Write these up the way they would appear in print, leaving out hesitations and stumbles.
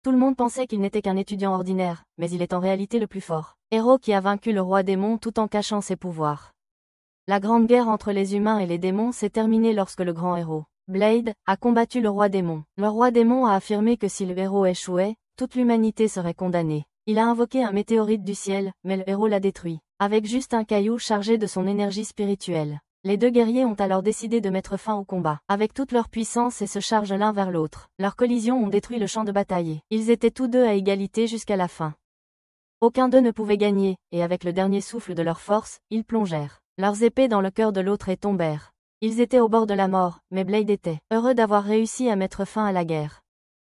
Tout le monde pensait qu'il n'était qu'un étudiant ordinaire, mais il est en réalité le plus fort héros qui a vaincu le roi démon tout en cachant ses pouvoirs. La grande guerre entre les humains et les démons s'est terminée lorsque le grand héros, Blade, a combattu le roi démon. Le roi démon a affirmé que si le héros échouait, toute l'humanité serait condamnée. Il a invoqué un météorite du ciel, mais le héros l'a détruit, avec juste un caillou chargé de son énergie spirituelle. Les deux guerriers ont alors décidé de mettre fin au combat, avec toute leur puissance et se chargent l'un vers l'autre. Leurs collisions ont détruit le champ de bataille. Ils étaient tous deux à égalité jusqu'à la fin. Aucun d'eux ne pouvait gagner, et avec le dernier souffle de leur force, ils plongèrent leurs épées dans le cœur de l'autre et tombèrent. Ils étaient au bord de la mort, mais Blade était heureux d'avoir réussi à mettre fin à la guerre.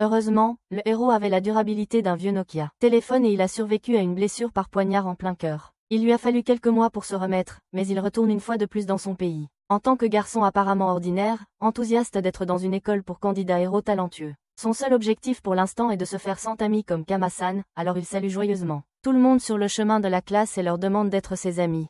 Heureusement, le héros avait la durabilité d'un vieux Nokia téléphone et il a survécu à une blessure par poignard en plein cœur. Il lui a fallu quelques mois pour se remettre, mais il retourne une fois de plus dans son pays. En tant que garçon apparemment ordinaire, enthousiaste d'être dans une école pour candidats héros talentueux. Son seul objectif pour l'instant est de se faire 100 amis comme Kama-san, alors il salue joyeusement tout le monde sur le chemin de la classe et leur demande d'être ses amis.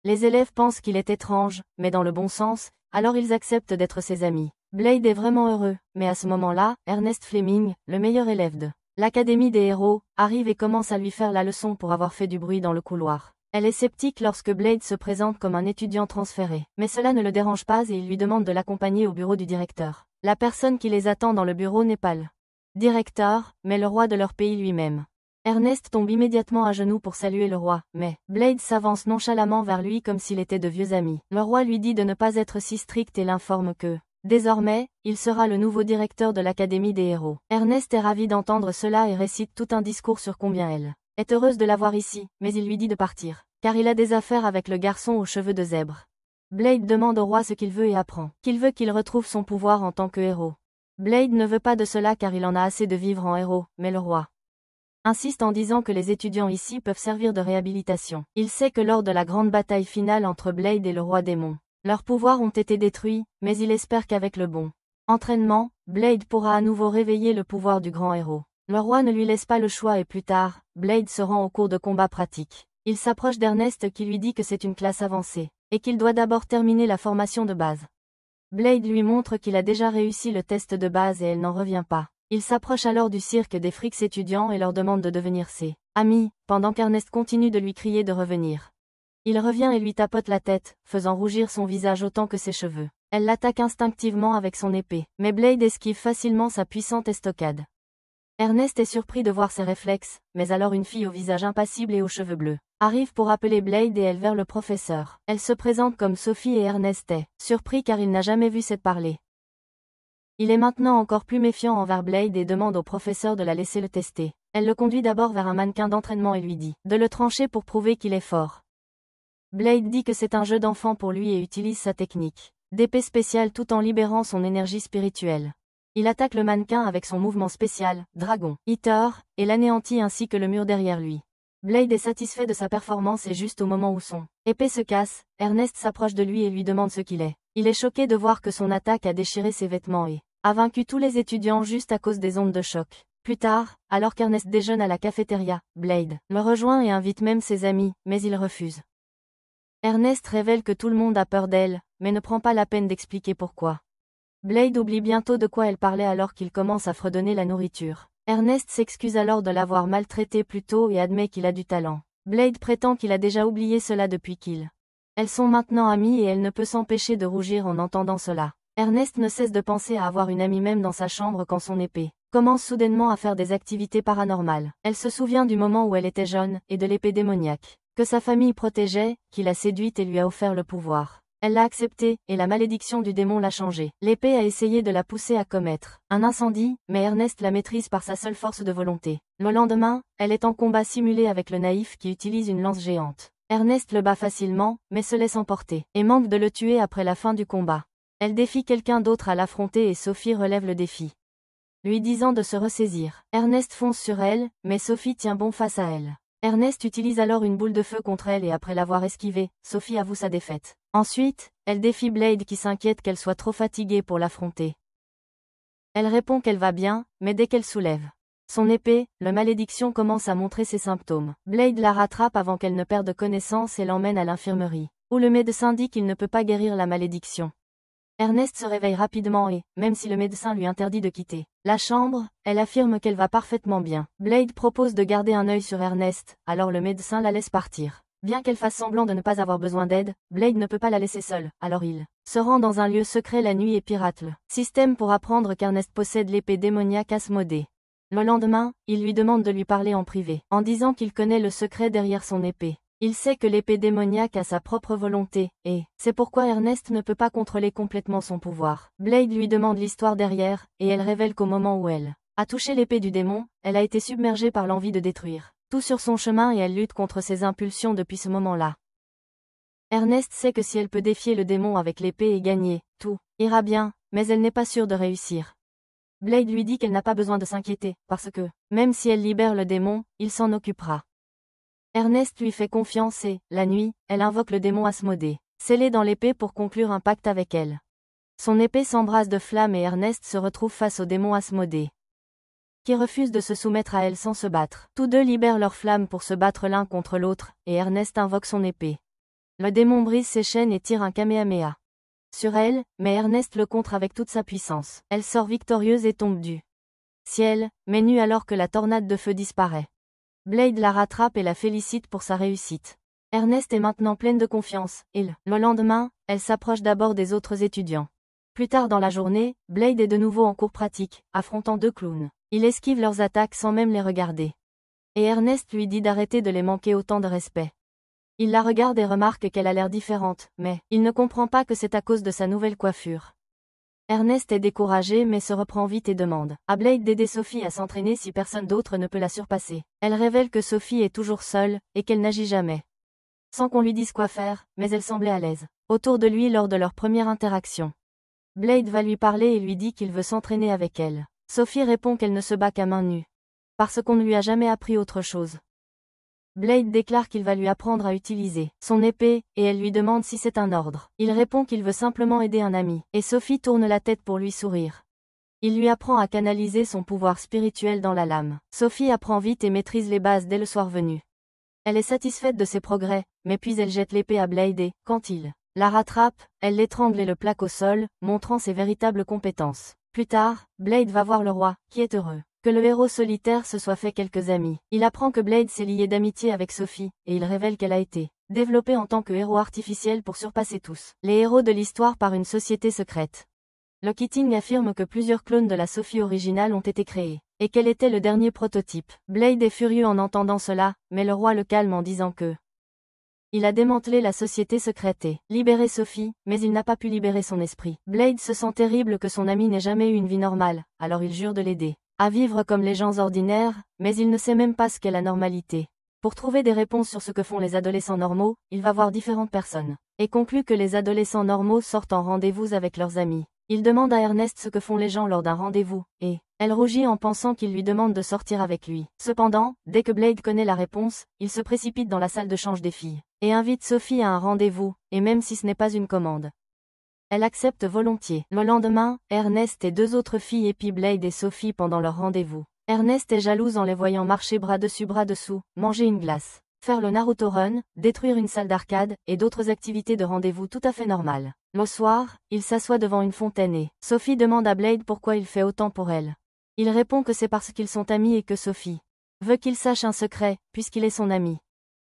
Les élèves pensent qu'il est étrange, mais dans le bon sens, alors ils acceptent d'être ses amis. Blade est vraiment heureux, mais à ce moment-là, Ernest Fleming, le meilleur élève de l'Académie des héros, arrive et commence à lui faire la leçon pour avoir fait du bruit dans le couloir. Elle est sceptique lorsque Blade se présente comme un étudiant transféré, mais cela ne le dérange pas et il lui demande de l'accompagner au bureau du directeur. La personne qui les attend dans le bureau n'est pas le directeur, mais le roi de leur pays lui-même. Ernest tombe immédiatement à genoux pour saluer le roi, mais Blade s'avance nonchalamment vers lui comme s'il était de vieux amis. Le roi lui dit de ne pas être si strict et l'informe que, désormais, il sera le nouveau directeur de l'Académie des héros. Ernest est ravi d'entendre cela et récite tout un discours sur combien elle est heureuse de l'avoir ici, mais il lui dit de partir, car il a des affaires avec le garçon aux cheveux de zèbre. Blade demande au roi ce qu'il veut et apprend qu'il veut qu'il retrouve son pouvoir en tant que héros. Blade ne veut pas de cela car il en a assez de vivre en héros, mais le roi insiste en disant que les étudiants ici peuvent servir de réhabilitation. Il sait que lors de la grande bataille finale entre Blade et le roi démon, leurs pouvoirs ont été détruits, mais il espère qu'avec le bon entraînement, Blade pourra à nouveau réveiller le pouvoir du grand héros. Le roi ne lui laisse pas le choix et plus tard, Blade se rend au cours de combat pratique. Il s'approche d'Ernest qui lui dit que c'est une classe avancée, et qu'il doit d'abord terminer la formation de base. Blade lui montre qu'il a déjà réussi le test de base et elle n'en revient pas. Il s'approche alors du cirque des frics étudiants et leur demande de devenir ses amis, pendant qu'Ernest continue de lui crier de revenir. Il revient et lui tapote la tête, faisant rougir son visage autant que ses cheveux. Elle l'attaque instinctivement avec son épée, mais Blade esquive facilement sa puissante estocade. Ernest est surpris de voir ses réflexes, mais alors une fille au visage impassible et aux cheveux bleus arrive pour appeler Blade et elle vers le professeur. Elle se présente comme Sophie et Ernest est surpris car il n'a jamais vu cette parler. Il est maintenant encore plus méfiant envers Blade et demande au professeur de la laisser le tester. Elle le conduit d'abord vers un mannequin d'entraînement et lui dit de le trancher pour prouver qu'il est fort. Blade dit que c'est un jeu d'enfant pour lui et utilise sa technique d'épée spéciale tout en libérant son énergie spirituelle. Il attaque le mannequin avec son mouvement spécial, Dragon Eater, et l'anéantit ainsi que le mur derrière lui. Blade est satisfait de sa performance et juste au moment où son épée se casse, Ernest s'approche de lui et lui demande ce qu'il est. Il est choqué de voir que son attaque a déchiré ses vêtements et a vaincu tous les étudiants juste à cause des ondes de choc. Plus tard, alors qu'Ernest déjeune à la cafétéria, Blade le rejoint et invite même ses amis, mais il refuse. Ernest révèle que tout le monde a peur d'elle, mais ne prend pas la peine d'expliquer pourquoi. Blade oublie bientôt de quoi elle parlait alors qu'il commence à fredonner la nourriture. Ernest s'excuse alors de l'avoir maltraité plus tôt et admet qu'il a du talent. Blade prétend qu'il a déjà oublié cela depuis qu'ils elles sont maintenant amies et elle ne peut s'empêcher de rougir en entendant cela. Ernest ne cesse de penser à avoir une amie même dans sa chambre quand son épée commence soudainement à faire des activités paranormales. Elle se souvient du moment où elle était jeune, et de l'épée démoniaque que sa famille protégeait, qui l'a séduite et lui a offert le pouvoir. Elle l'a accepté, et la malédiction du démon l'a changée. L'épée a essayé de la pousser à commettre un incendie, mais Ernest la maîtrise par sa seule force de volonté. Le lendemain, elle est en combat simulé avec le naïf qui utilise une lance géante. Ernest le bat facilement, mais se laisse emporter, et manque de le tuer après la fin du combat. Elle défie quelqu'un d'autre à l'affronter et Sophie relève le défi, lui disant de se ressaisir. Ernest fonce sur elle, mais Sophie tient bon face à elle. Ernest utilise alors une boule de feu contre elle et après l'avoir esquivée, Sophie avoue sa défaite. Ensuite, elle défie Blade qui s'inquiète qu'elle soit trop fatiguée pour l'affronter. Elle répond qu'elle va bien, mais dès qu'elle soulève son épée, la malédiction commence à montrer ses symptômes. Blade la rattrape avant qu'elle ne perde connaissance et l'emmène à l'infirmerie, où le médecin dit qu'il ne peut pas guérir la malédiction. Ernest se réveille rapidement et, même si le médecin lui interdit de quitter la chambre, elle affirme qu'elle va parfaitement bien. Blade propose de garder un œil sur Ernest, alors le médecin la laisse partir. Bien qu'elle fasse semblant de ne pas avoir besoin d'aide, Blade ne peut pas la laisser seule, alors il se rend dans un lieu secret la nuit et pirate le système pour apprendre qu'Ernest possède l'épée démoniaque Asmodée. Le lendemain, il lui demande de lui parler en privé, en disant qu'il connaît le secret derrière son épée. Il sait que l'épée démoniaque a sa propre volonté, et c'est pourquoi Ernest ne peut pas contrôler complètement son pouvoir. Blade lui demande l'histoire derrière, et elle révèle qu'au moment où elle a touché l'épée du démon, elle a été submergée par l'envie de détruire tout sur son chemin et elle lutte contre ses impulsions depuis ce moment-là. Ernest sait que si elle peut défier le démon avec l'épée et gagner, tout ira bien, mais elle n'est pas sûre de réussir. Blade lui dit qu'elle n'a pas besoin de s'inquiéter, parce que, même si elle libère le démon, il s'en occupera. Ernest lui fait confiance et, la nuit, elle invoque le démon Asmodée, scellé dans l'épée pour conclure un pacte avec elle. Son épée s'embrase de flammes et Ernest se retrouve face au démon Asmodée, qui refuse de se soumettre à elle sans se battre. Tous deux libèrent leurs flammes pour se battre l'un contre l'autre, et Ernest invoque son épée. Le démon brise ses chaînes et tire un Kamehameha sur elle, mais Ernest le contre avec toute sa puissance. Elle sort victorieuse et tombe du ciel, mais nue alors que la tornade de feu disparaît. Blade la rattrape et la félicite pour sa réussite. Ernest est maintenant pleine de confiance, et le lendemain, elle s'approche d'abord des autres étudiants. Plus tard dans la journée, Blade est de nouveau en cours pratique, affrontant deux clowns. Il esquive leurs attaques sans même les regarder. Et Ernest lui dit d'arrêter de les manquer autant de respect. Il la regarde et remarque qu'elle a l'air différente, mais il ne comprend pas que c'est à cause de sa nouvelle coiffure. Ernest est découragé mais se reprend vite et demande à Blade d'aider Sophie à s'entraîner si personne d'autre ne peut la surpasser. Elle révèle que Sophie est toujours seule, et qu'elle n'agit jamais sans qu'on lui dise quoi faire, mais elle semblait à l'aise autour de lui lors de leur première interaction. Blade va lui parler et lui dit qu'il veut s'entraîner avec elle. Sophie répond qu'elle ne se bat qu'à main nue, parce qu'on ne lui a jamais appris autre chose. Blade déclare qu'il va lui apprendre à utiliser son épée, et elle lui demande si c'est un ordre. Il répond qu'il veut simplement aider un ami, et Sophie tourne la tête pour lui sourire. Il lui apprend à canaliser son pouvoir spirituel dans la lame. Sophie apprend vite et maîtrise les bases dès le soir venu. Elle est satisfaite de ses progrès, mais puis elle jette l'épée à Blade et, quand il la rattrape, elle l'étrangle et le plaque au sol, montrant ses véritables compétences. Plus tard, Blade va voir le roi, qui est heureux que le héros solitaire se soit fait quelques amis. Il apprend que Blade s'est lié d'amitié avec Sophie, et il révèle qu'elle a été développée en tant que héros artificiel pour surpasser tous les héros de l'histoire par une société secrète. Le Keating affirme que plusieurs clones de la Sophie originale ont été créés, et qu'elle était le dernier prototype. Blade est furieux en entendant cela, mais le roi le calme en disant que il a démantelé la société secrète et libéré Sophie, mais il n'a pas pu libérer son esprit. Blade se sent terrible que son ami n'ait jamais eu une vie normale, alors il jure de l'aider à vivre comme les gens ordinaires, mais il ne sait même pas ce qu'est la normalité. Pour trouver des réponses sur ce que font les adolescents normaux, il va voir différentes personnes, et conclut que les adolescents normaux sortent en rendez-vous avec leurs amis. Il demande à Ernest ce que font les gens lors d'un rendez-vous, et elle rougit en pensant qu'il lui demande de sortir avec lui. Cependant, dès que Blade connaît la réponse, il se précipite dans la salle de change des filles, et invite Sophie à un rendez-vous, et même si ce n'est pas une commande, elle accepte volontiers. Le lendemain, Ernest et deux autres filles épient Blade et Sophie pendant leur rendez-vous. Ernest est jalouse en les voyant marcher bras dessus bras dessous, manger une glace, faire le Naruto Run, détruire une salle d'arcade, et d'autres activités de rendez-vous tout à fait normales. Le soir, il s'assoit devant une fontaine et Sophie demande à Blade pourquoi il fait autant pour elle. Il répond que c'est parce qu'ils sont amis et que Sophie veut qu'il sache un secret, puisqu'il est son ami.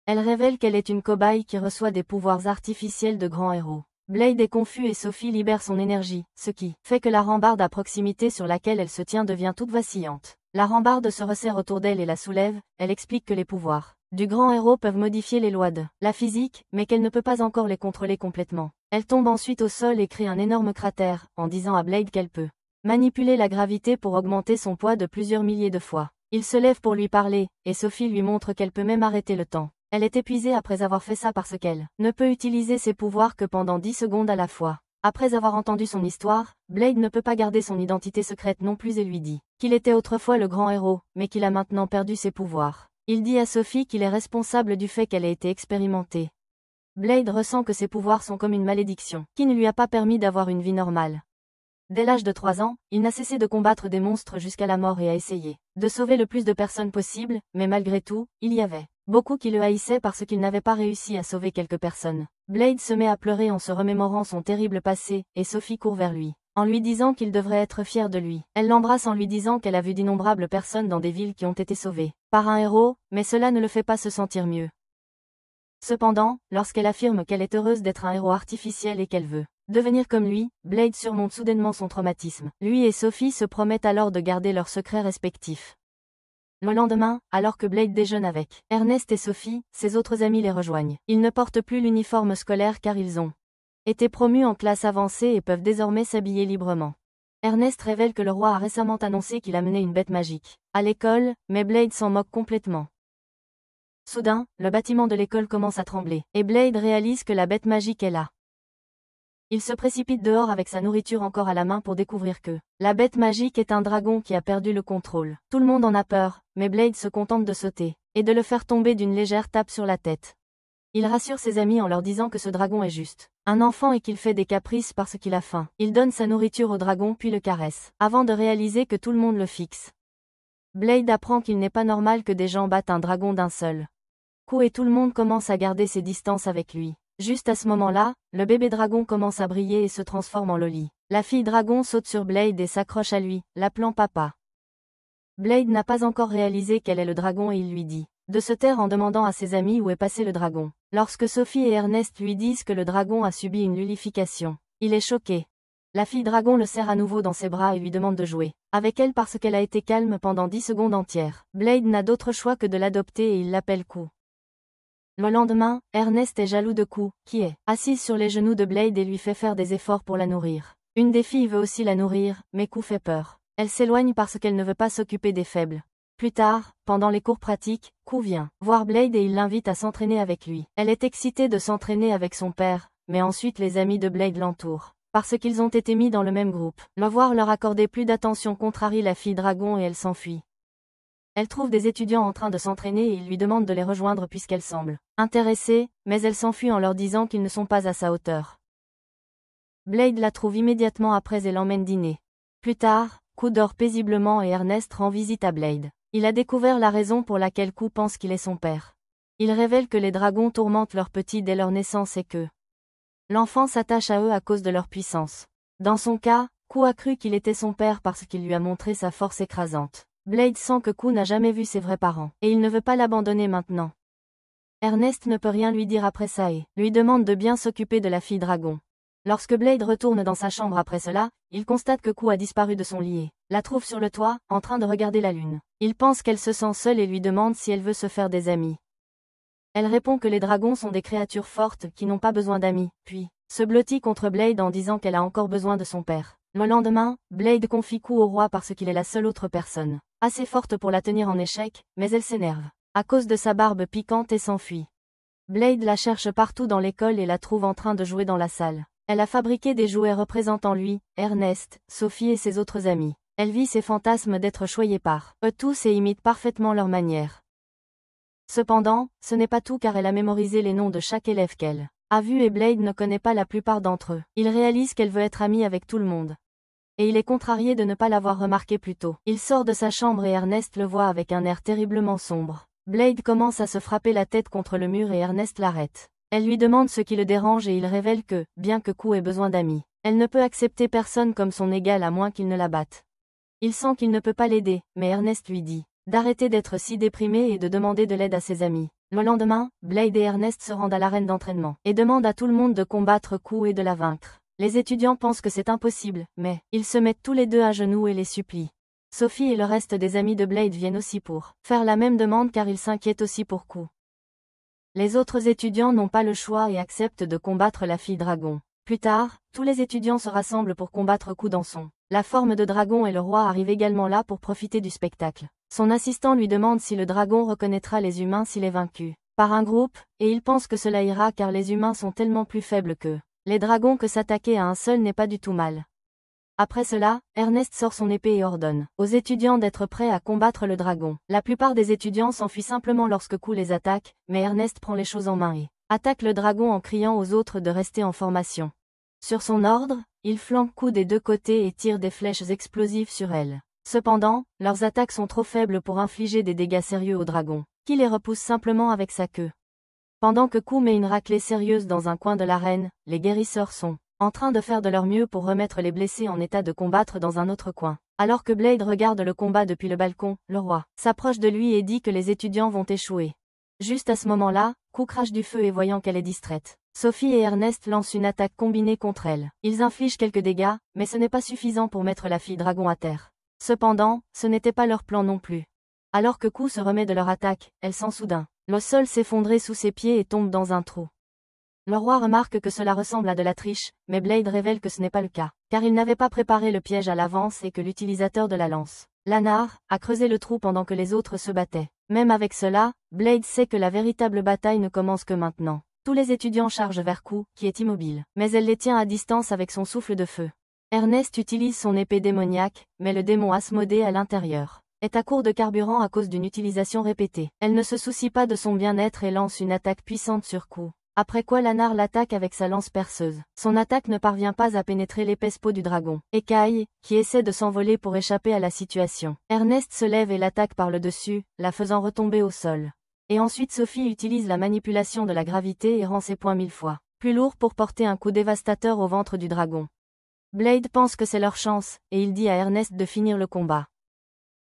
Elle révèle qu'elle est une cobaye qui reçoit des pouvoirs artificiels de grands héros. Blade est confus et Sophie libère son énergie, ce qui fait que la rambarde à proximité sur laquelle elle se tient devient toute vacillante. La rambarde se resserre autour d'elle et la soulève, elle explique que les pouvoirs du grand héros peuvent modifier les lois de la physique, mais qu'elle ne peut pas encore les contrôler complètement. Elle tombe ensuite au sol et crée un énorme cratère, en disant à Blade qu'elle peut manipuler la gravité pour augmenter son poids de plusieurs milliers de fois. Il se lève pour lui parler, et Sophie lui montre qu'elle peut même arrêter le temps. Elle est épuisée après avoir fait ça parce qu'elle ne peut utiliser ses pouvoirs que pendant 10 secondes à la fois. Après avoir entendu son histoire, Blade ne peut pas garder son identité secrète non plus et lui dit qu'il était autrefois le grand héros, mais qu'il a maintenant perdu ses pouvoirs. Il dit à Sophie qu'il est responsable du fait qu'elle ait été expérimentée. Blade ressent que ses pouvoirs sont comme une malédiction, qui ne lui a pas permis d'avoir une vie normale. Dès l'âge de 3 ans, il n'a cessé de combattre des monstres jusqu'à la mort et a essayé de sauver le plus de personnes possible, mais malgré tout, il y avait Beaucoup qui le haïssaient parce qu'il n'avait pas réussi à sauver quelques personnes. Blade se met à pleurer en se remémorant son terrible passé, et Sophie court vers lui, en lui disant qu'il devrait être fier de lui. Elle l'embrasse en lui disant qu'elle a vu d'innombrables personnes dans des villes qui ont été sauvées par un héros, mais cela ne le fait pas se sentir mieux. Cependant, lorsqu'elle affirme qu'elle est heureuse d'être un héros artificiel et qu'elle veut devenir comme lui, Blade surmonte soudainement son traumatisme. Lui et Sophie se promettent alors de garder leurs secrets respectifs. Le lendemain, alors que Blade déjeune avec Ernest et Sophie, ses autres amis les rejoignent. Ils ne portent plus l'uniforme scolaire car ils ont été promus en classe avancée et peuvent désormais s'habiller librement. Ernest révèle que le roi a récemment annoncé qu'il a mené une bête magique à l'école, mais Blade s'en moque complètement. Soudain, le bâtiment de l'école commence à trembler, et Blade réalise que la bête magique est là. Il se précipite dehors avec sa nourriture encore à la main pour découvrir que la bête magique est un dragon qui a perdu le contrôle. Tout le monde en a peur, mais Blade se contente de sauter et de le faire tomber d'une légère tape sur la tête. Il rassure ses amis en leur disant que ce dragon est juste un enfant et qu'il fait des caprices parce qu'il a faim. Il donne sa nourriture au dragon puis le caresse, avant de réaliser que tout le monde le fixe. Blade apprend qu'il n'est pas normal que des gens battent un dragon d'un seul coup et tout le monde commence à garder ses distances avec lui. Juste à ce moment-là, le bébé dragon commence à briller et se transforme en Loli. La fille dragon saute sur Blade et s'accroche à lui, l'appelant papa. Blade n'a pas encore réalisé qu'elle est le dragon et il lui dit de se taire en demandant à ses amis où est passé le dragon. Lorsque Sophie et Ernest lui disent que le dragon a subi une lullification, il est choqué. La fille dragon le serre à nouveau dans ses bras et lui demande de jouer avec elle parce qu'elle a été calme pendant 10 secondes entières. Blade n'a d'autre choix que de l'adopter et il l'appelle Kou. Le lendemain, Ernest est jaloux de Kou, qui est assise sur les genoux de Blade et lui fait faire des efforts pour la nourrir. Une des filles veut aussi la nourrir, mais Kou fait peur. Elle s'éloigne parce qu'elle ne veut pas s'occuper des faibles. Plus tard, pendant les cours pratiques, Kou vient voir Blade et il l'invite à s'entraîner avec lui. Elle est excitée de s'entraîner avec son père, mais ensuite les amis de Blade l'entourent, parce qu'ils ont été mis dans le même groupe. Le voir leur accorder plus d'attention contrarie la fille dragon et elle s'enfuit. Elle trouve des étudiants en train de s'entraîner et il lui demande de les rejoindre puisqu'elle semble intéressée, mais elle s'enfuit en leur disant qu'ils ne sont pas à sa hauteur. Blade la trouve immédiatement après et l'emmène dîner. Plus tard, Kou dort paisiblement et Ernest rend visite à Blade. Il a découvert la raison pour laquelle Kou pense qu'il est son père. Il révèle que les dragons tourmentent leurs petits dès leur naissance et que l'enfant s'attache à eux à cause de leur puissance. Dans son cas, Kou a cru qu'il était son père parce qu'il lui a montré sa force écrasante. Blade sent que Kou n'a jamais vu ses vrais parents, et il ne veut pas l'abandonner maintenant. Ernest ne peut rien lui dire après ça et lui demande de bien s'occuper de la fille dragon. Lorsque Blade retourne dans sa chambre après cela, il constate que Kou a disparu de son lit et la trouve sur le toit, en train de regarder la lune. Il pense qu'elle se sent seule et lui demande si elle veut se faire des amis. Elle répond que les dragons sont des créatures fortes qui n'ont pas besoin d'amis, puis se blottit contre Blade en disant qu'elle a encore besoin de son père. Le lendemain, Blade confie Kou au roi parce qu'il est la seule autre personne assez forte pour la tenir en échec, mais elle s'énerve à cause de sa barbe piquante et s'enfuit. Blade la cherche partout dans l'école et la trouve en train de jouer dans la salle. Elle a fabriqué des jouets représentant lui, Ernest, Sophie et ses autres amis. Elle vit ses fantasmes d'être choyée par eux tous et imite parfaitement leur manière. Cependant, ce n'est pas tout car elle a mémorisé les noms de chaque élève qu'elle a vu et Blade ne connaît pas la plupart d'entre eux. Il réalise qu'elle veut être amie avec tout le monde. Et il est contrarié de ne pas l'avoir remarqué plus tôt. Il sort de sa chambre et Ernest le voit avec un air terriblement sombre. Blade commence à se frapper la tête contre le mur et Ernest l'arrête. Elle lui demande ce qui le dérange et il révèle que, bien que Kou ait besoin d'amis, elle ne peut accepter personne comme son égal à moins qu'il ne la batte. Il sent qu'il ne peut pas l'aider, mais Ernest lui dit d'arrêter d'être si déprimé et de demander de l'aide à ses amis. Le lendemain, Blade et Ernest se rendent à l'arène d'entraînement et demandent à tout le monde de combattre Kou et de la vaincre. Les étudiants pensent que c'est impossible, mais ils se mettent tous les deux à genoux et les supplient. Sophie et le reste des amis de Blade viennent aussi pour faire la même demande car ils s'inquiètent aussi pour Kou. Les autres étudiants n'ont pas le choix et acceptent de combattre la fille dragon. Plus tard, tous les étudiants se rassemblent pour combattre Kou dans la forme de dragon et le roi arrive également là pour profiter du spectacle. Son assistant lui demande si le dragon reconnaîtra les humains s'il est vaincu par un groupe, et il pense que cela ira car les humains sont tellement plus faibles que les dragons que s'attaquer à un seul n'est pas du tout mal. Après cela, Ernest sort son épée et ordonne aux étudiants d'être prêts à combattre le dragon. La plupart des étudiants s'enfuient simplement lorsque Kou les attaque, mais Ernest prend les choses en main et attaque le dragon en criant aux autres de rester en formation. Sur son ordre, il flanque Kou des deux côtés et tire des flèches explosives sur elle. Cependant, leurs attaques sont trop faibles pour infliger des dégâts sérieux au dragon, qui les repousse simplement avec sa queue. Pendant que Kou met une raclée sérieuse dans un coin de l'arène, les guérisseurs sont en train de faire de leur mieux pour remettre les blessés en état de combattre dans un autre coin. Alors que Blade regarde le combat depuis le balcon, le roi s'approche de lui et dit que les étudiants vont échouer. Juste à ce moment-là, Kou crache du feu et voyant qu'elle est distraite, Sophie et Ernest lancent une attaque combinée contre elle. Ils infligent quelques dégâts, mais ce n'est pas suffisant pour mettre la fille dragon à terre. Cependant, ce n'était pas leur plan non plus. Alors que Kou se remet de leur attaque, elle sent soudain le sol s'effondrer sous ses pieds et tombe dans un trou. Le roi remarque que cela ressemble à de la triche, mais Blade révèle que ce n'est pas le cas, car il n'avait pas préparé le piège à l'avance et que l'utilisateur de la lance, Lanard, a creusé le trou pendant que les autres se battaient. Même avec cela, Blade sait que la véritable bataille ne commence que maintenant. Tous les étudiants chargent vers Kou, qui est immobile, mais elle les tient à distance avec son souffle de feu. Ernest utilise son épée démoniaque, mais le démon Asmodée à l'intérieur est à court de carburant à cause d'une utilisation répétée. Elle ne se soucie pas de son bien-être et lance une attaque puissante sur Kou. Après quoi Lanard l'attaque avec sa lance perceuse. Son attaque ne parvient pas à pénétrer l'épaisse peau du dragon. Écaille, qui essaie de s'envoler pour échapper à la situation. Ernest se lève et l'attaque par le dessus, la faisant retomber au sol. Et ensuite Sophie utilise la manipulation de la gravité et rend ses poings 1000 fois plus lourds pour porter un coup dévastateur au ventre du dragon. Blade pense que c'est leur chance, et il dit à Ernest de finir le combat.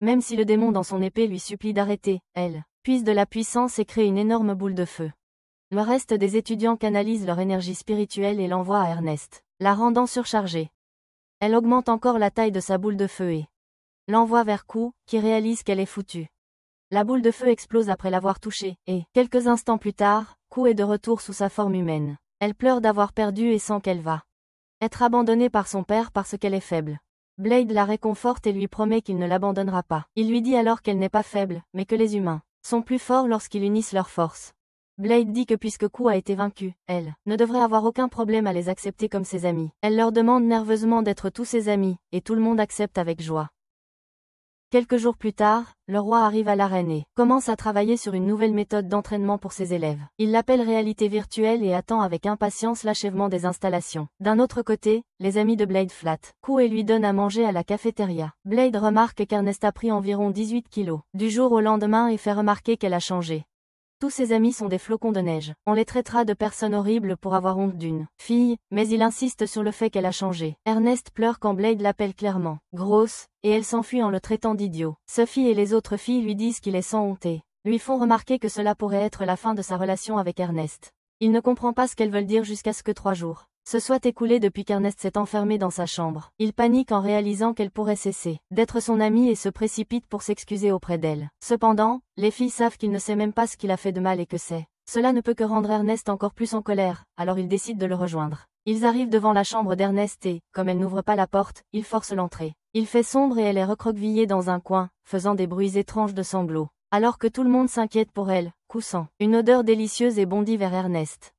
Même si le démon dans son épée lui supplie d'arrêter, elle puise de la puissance et crée une énorme boule de feu. Le reste des étudiants canalisent leur énergie spirituelle et l'envoient à Ernest, la rendant surchargée. Elle augmente encore la taille de sa boule de feu et l'envoie vers Kou, qui réalise qu'elle est foutue. La boule de feu explose après l'avoir touchée, et, quelques instants plus tard, Kou est de retour sous sa forme humaine. Elle pleure d'avoir perdu et sent qu'elle va être abandonnée par son père parce qu'elle est faible. Blade la réconforte et lui promet qu'il ne l'abandonnera pas. Il lui dit alors qu'elle n'est pas faible, mais que les humains sont plus forts lorsqu'ils unissent leurs forces. Blade dit que puisque Kou a été vaincue, elle ne devrait avoir aucun problème à les accepter comme ses amis. Elle leur demande nerveusement d'être tous ses amis, et tout le monde accepte avec joie. Quelques jours plus tard, le roi arrive à l'arène et commence à travailler sur une nouvelle méthode d'entraînement pour ses élèves. Il l'appelle réalité virtuelle et attend avec impatience l'achèvement des installations. D'un autre côté, les amis de Blade flattent Kou et lui donnent à manger à la cafétéria. Blade remarque qu'Ernest a pris environ 18 kilos du jour au lendemain et fait remarquer qu'elle a changé. Tous ses amis sont des flocons de neige. On les traitera de personnes horribles pour avoir honte d'une fille, mais il insiste sur le fait qu'elle a changé. Ernest pleure quand Blade l'appelle clairement grosse, et elle s'enfuit en le traitant d'idiot. Sophie et les autres filles lui disent qu'il est sans honte et lui font remarquer que cela pourrait être la fin de sa relation avec Ernest. Il ne comprend pas ce qu'elles veulent dire jusqu'à ce que 3 jours se soient écoulés depuis qu'Ernest s'est enfermé dans sa chambre. Il panique en réalisant qu'elle pourrait cesser d'être son amie et se précipite pour s'excuser auprès d'elle. Cependant, les filles savent qu'il ne sait même pas ce qu'il a fait de mal et que cela ne peut que rendre Ernest encore plus en colère, alors ils décident de le rejoindre. Ils arrivent devant la chambre d'Ernest et, comme elle n'ouvre pas la porte, ils forcent l'entrée. Il fait sombre et elle est recroquevillée dans un coin, faisant des bruits étranges de sanglots. Alors que tout le monde s'inquiète pour elle, Kou sent une odeur délicieuse et bondit vers Ernest.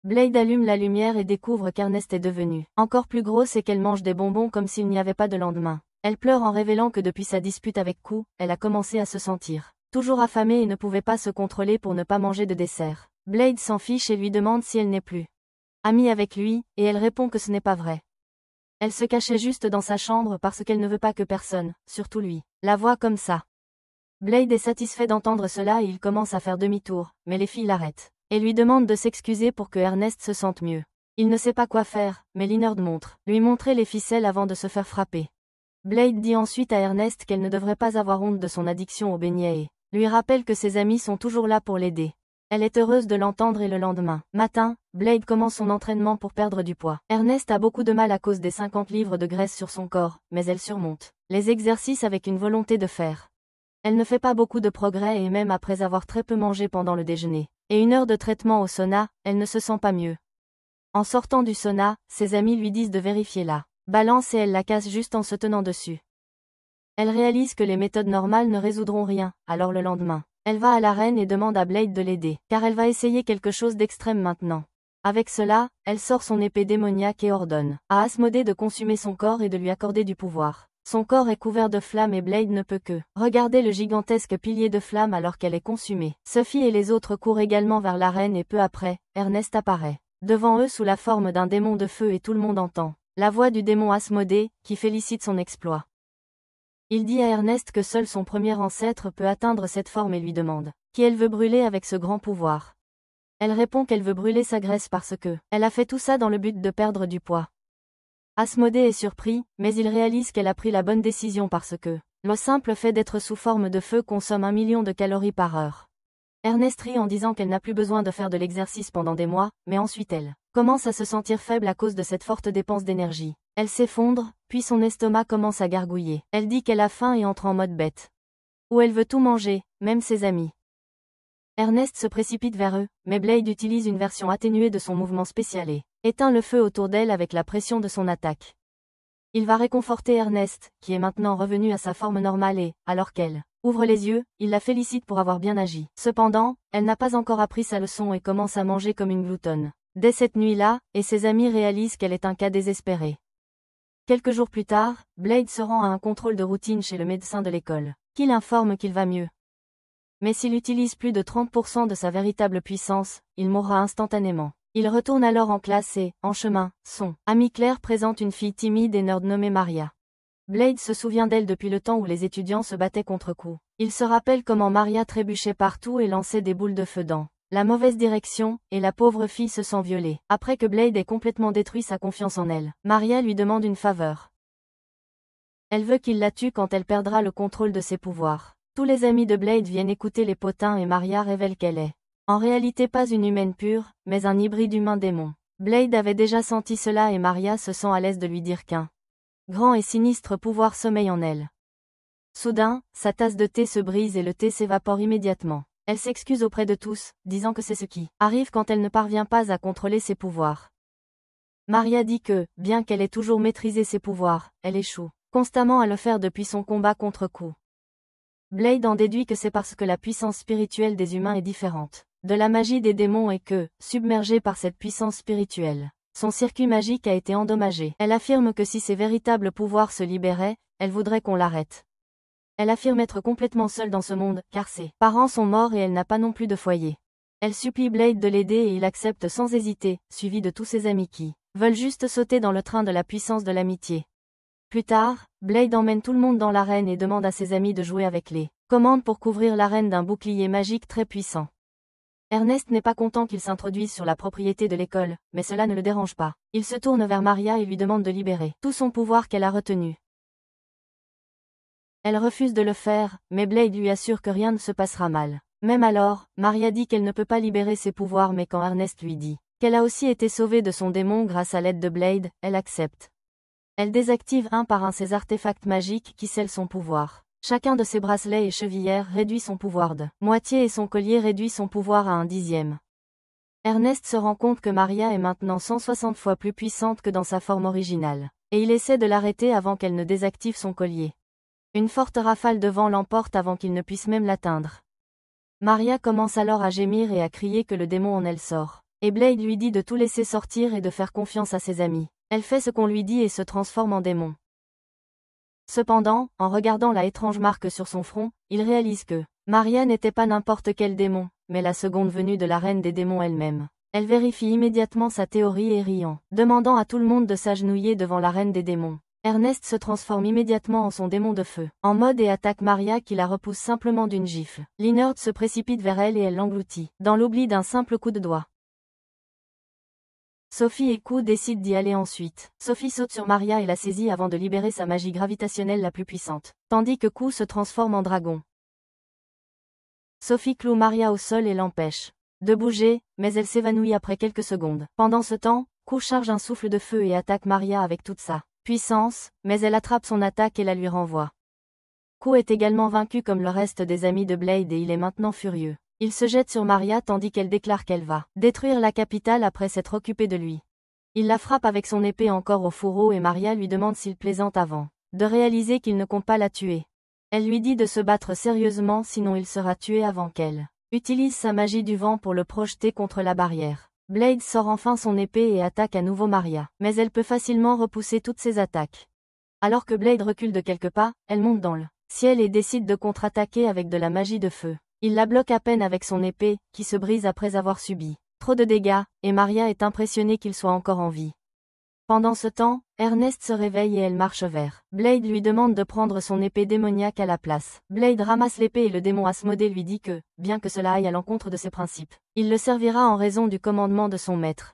Blade allume la lumière et découvre qu'Ernest est devenue encore plus grosse et qu'elle mange des bonbons comme s'il n'y avait pas de lendemain. Elle pleure en révélant que depuis sa dispute avec Kou, elle a commencé à se sentir toujours affamée et ne pouvait pas se contrôler pour ne pas manger de dessert. Blade s'en fiche et lui demande si elle n'est plus amie avec lui, et elle répond que ce n'est pas vrai. Elle se cachait juste dans sa chambre parce qu'elle ne veut pas que personne, surtout lui, la voie comme ça. Blade est satisfait d'entendre cela et il commence à faire demi-tour, mais les filles l'arrêtent et lui demandent de s'excuser pour que Ernest se sente mieux. Il ne sait pas quoi faire, mais Linard montre lui montrer les ficelles avant de se faire frapper. Blade dit ensuite à Ernest qu'elle ne devrait pas avoir honte de son addiction aux beignets et lui rappelle que ses amis sont toujours là pour l'aider. Elle est heureuse de l'entendre et le lendemain matin, Blade commence son entraînement pour perdre du poids. Ernest a beaucoup de mal à cause des 50 livres de graisse sur son corps, mais elle surmonte les exercices avec une volonté de faire. Elle ne fait pas beaucoup de progrès et même après avoir très peu mangé pendant le déjeuner et 1 heure de traitement au sauna, elle ne se sent pas mieux. En sortant du sauna, ses amis lui disent de vérifier la balance et elle la casse juste en se tenant dessus. Elle réalise que les méthodes normales ne résoudront rien, alors le lendemain, elle va à l'arène et demande à Blade de l'aider, car elle va essayer quelque chose d'extrême maintenant. Avec cela, elle sort son épée démoniaque et ordonne à Asmodée de consumer son corps et de lui accorder du pouvoir. Son corps est couvert de flammes et Blade ne peut que regarder le gigantesque pilier de flammes alors qu'elle est consumée. Sophie et les autres courent également vers l'arène et peu après, Ernest apparaît devant eux sous la forme d'un démon de feu et tout le monde entend la voix du démon Asmodée, qui félicite son exploit. Il dit à Ernest que seul son premier ancêtre peut atteindre cette forme et lui demande qui elle veut brûler avec ce grand pouvoir. Elle répond qu'elle veut brûler sa graisse parce que elle a fait tout ça dans le but de perdre du poids. Asmodée est surpris, mais il réalise qu'elle a pris la bonne décision parce que le simple fait d'être sous forme de feu consomme 1 million de calories par heure. Ernest rit en disant qu'elle n'a plus besoin de faire de l'exercice pendant des mois, mais ensuite elle commence à se sentir faible à cause de cette forte dépense d'énergie. Elle s'effondre, puis son estomac commence à gargouiller. Elle dit qu'elle a faim et entre en mode bête. Ou elle veut tout manger, même ses amis. Ernest se précipite vers eux, mais Blade utilise une version atténuée de son mouvement spécial et éteint le feu autour d'elle avec la pression de son attaque. Il va réconforter Ernest, qui est maintenant revenu à sa forme normale et, alors qu'elle ouvre les yeux, il la félicite pour avoir bien agi. Cependant, elle n'a pas encore appris sa leçon et commence à manger comme une gloutonne. Dès cette nuit-là, et ses amis réalisent qu'elle est un cas désespéré. Quelques jours plus tard, Blade se rend à un contrôle de routine chez le médecin de l'école, qui l'informe qu'il va mieux. Mais s'il utilise plus de 30% de sa véritable puissance, il mourra instantanément. Il retourne alors en classe et, en chemin, son ami Claire présente une fille timide et nerd nommée Maria. Blade se souvient d'elle depuis le temps où les étudiants se battaient contre Q. Il se rappelle comment Maria trébuchait partout et lançait des boules de feu dans la mauvaise direction, et la pauvre fille se sent violée. Après que Blade ait complètement détruit sa confiance en elle, Maria lui demande une faveur. Elle veut qu'il la tue quand elle perdra le contrôle de ses pouvoirs. Tous les amis de Blade viennent écouter les potins et Maria révèle qu'elle est en réalité pas une humaine pure, mais un hybride humain-démon. Blade avait déjà senti cela et Maria se sent à l'aise de lui dire qu'un grand et sinistre pouvoir sommeille en elle. Soudain, sa tasse de thé se brise et le thé s'évapore immédiatement. Elle s'excuse auprès de tous, disant que c'est ce qui arrive quand elle ne parvient pas à contrôler ses pouvoirs. Maria dit que, bien qu'elle ait toujours maîtrisé ses pouvoirs, elle échoue constamment à le faire depuis son combat contre Q. Blade en déduit que c'est parce que la puissance spirituelle des humains est différente de la magie des démons et que, submergée par cette puissance spirituelle, son circuit magique a été endommagé. Elle affirme que si ses véritables pouvoirs se libéraient, elle voudrait qu'on l'arrête. Elle affirme être complètement seule dans ce monde, car ses parents sont morts et elle n'a pas non plus de foyer. Elle supplie Blade de l'aider et il accepte sans hésiter, suivi de tous ses amis qui veulent juste sauter dans le train de la puissance de l'amitié. Plus tard, Blade emmène tout le monde dans l'arène et demande à ses amis de jouer avec les commandes pour couvrir l'arène d'un bouclier magique très puissant. Ernest n'est pas content qu'il s'introduise sur la propriété de l'école, mais cela ne le dérange pas. Il se tourne vers Maria et lui demande de libérer tout son pouvoir qu'elle a retenu. Elle refuse de le faire, mais Blade lui assure que rien ne se passera mal. Même alors, Maria dit qu'elle ne peut pas libérer ses pouvoirs mais quand Ernest lui dit qu'elle a aussi été sauvée de son démon grâce à l'aide de Blade, elle accepte. Elle désactive un par un ses artefacts magiques qui scellent son pouvoir. Chacun de ses bracelets et chevillères réduit son pouvoir de moitié et son collier réduit son pouvoir à 1/10. Ernest se rend compte que Maria est maintenant 160 fois plus puissante que dans sa forme originale, et il essaie de l'arrêter avant qu'elle ne désactive son collier. Une forte rafale de vent l'emporte avant qu'il ne puisse même l'atteindre. Maria commence alors à gémir et à crier que le démon en elle sort, et Blade lui dit de tout laisser sortir et de faire confiance à ses amis. Elle fait ce qu'on lui dit et se transforme en démon. Cependant, en regardant la étrange marque sur son front, il réalise que Maria n'était pas n'importe quel démon, mais la seconde venue de la reine des démons elle-même. Elle vérifie immédiatement sa théorie et riant, demandant à tout le monde de s'agenouiller devant la reine des démons. Ernest se transforme immédiatement en son démon de feu, en mode et attaque Maria qui la repousse simplement d'une gifle. Linerd se précipite vers elle et elle l'engloutit, dans l'oubli d'un simple coup de doigt. Sophie et Q décident d'y aller ensuite. Sophie saute sur Maria et la saisit avant de libérer sa magie gravitationnelle la plus puissante, tandis que Q se transforme en dragon. Sophie cloue Maria au sol et l'empêche de bouger, mais elle s'évanouit après quelques secondes. Pendant ce temps, Q charge un souffle de feu et attaque Maria avec toute sa puissance, mais elle attrape son attaque et la lui renvoie. Q est également vaincu comme le reste des amis de Blade et il est maintenant furieux. Il se jette sur Maria tandis qu'elle déclare qu'elle va détruire la capitale après s'être occupée de lui. Il la frappe avec son épée encore au fourreau et Maria lui demande s'il plaisante avant de réaliser qu'il ne compte pas la tuer. Elle lui dit de se battre sérieusement sinon il sera tué avant qu'elle utilise sa magie du vent pour le projeter contre la barrière. Blade sort enfin son épée et attaque à nouveau Maria, mais elle peut facilement repousser toutes ses attaques. Alors que Blade recule de quelques pas, elle monte dans le ciel et décide de contre-attaquer avec de la magie de feu. Il la bloque à peine avec son épée, qui se brise après avoir subi trop de dégâts, et Maria est impressionnée qu'il soit encore en vie. Pendant ce temps, Ernest se réveille et elle marche vers. Blade lui demande de prendre son épée démoniaque à la place. Blade ramasse l'épée et le démon Asmodée lui dit que, bien que cela aille à l'encontre de ses principes, il le servira en raison du commandement de son maître.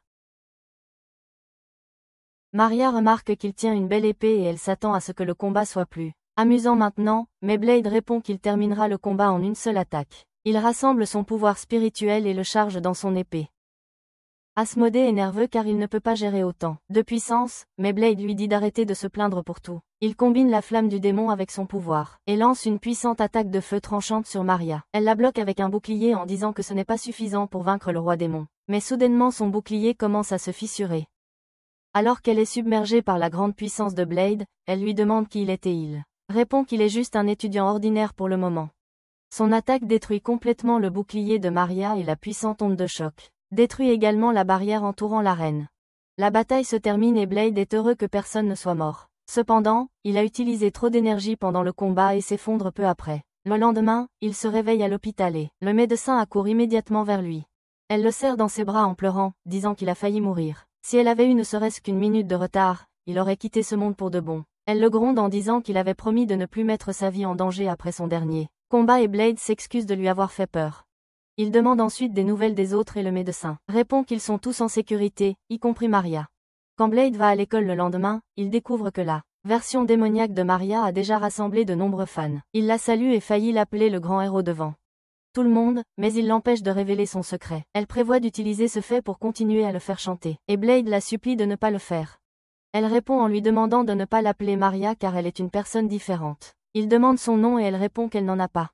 Maria remarque qu'il tient une belle épée et elle s'attend à ce que le combat soit plus amusant maintenant, mais Blade répond qu'il terminera le combat en une seule attaque. Il rassemble son pouvoir spirituel et le charge dans son épée. Asmodée est nerveux car il ne peut pas gérer autant de puissance, mais Blade lui dit d'arrêter de se plaindre pour tout. Il combine la flamme du démon avec son pouvoir, et lance une puissante attaque de feu tranchante sur Maria. Elle la bloque avec un bouclier en disant que ce n'est pas suffisant pour vaincre le roi démon. Mais soudainement son bouclier commence à se fissurer. Alors qu'elle est submergée par la grande puissance de Blade, elle lui demande qui il est et il répond qu'il est juste un étudiant ordinaire pour le moment. Son attaque détruit complètement le bouclier de Maria et la puissante onde de choc détruit également la barrière entourant la reine. La bataille se termine et Blade est heureux que personne ne soit mort. Cependant, il a utilisé trop d'énergie pendant le combat et s'effondre peu après. Le lendemain, il se réveille à l'hôpital et le médecin accourt immédiatement vers lui. Elle le serre dans ses bras en pleurant, disant qu'il a failli mourir. Si elle avait eu ne serait-ce qu'une minute de retard, il aurait quitté ce monde pour de bon. Elle le gronde en disant qu'il avait promis de ne plus mettre sa vie en danger après son dernier combat et Blade s'excuse de lui avoir fait peur. Il demande ensuite des nouvelles des autres et le médecin répond qu'ils sont tous en sécurité, y compris Maria. Quand Blade va à l'école le lendemain, il découvre que la version démoniaque de Maria a déjà rassemblé de nombreux fans. Il la salue et faillit l'appeler le grand héros devant tout le monde, mais il l'empêche de révéler son secret. Elle prévoit d'utiliser ce fait pour continuer à le faire chanter, et Blade la supplie de ne pas le faire. Elle répond en lui demandant de ne pas l'appeler Maria car elle est une personne différente. Il demande son nom et elle répond qu'elle n'en a pas.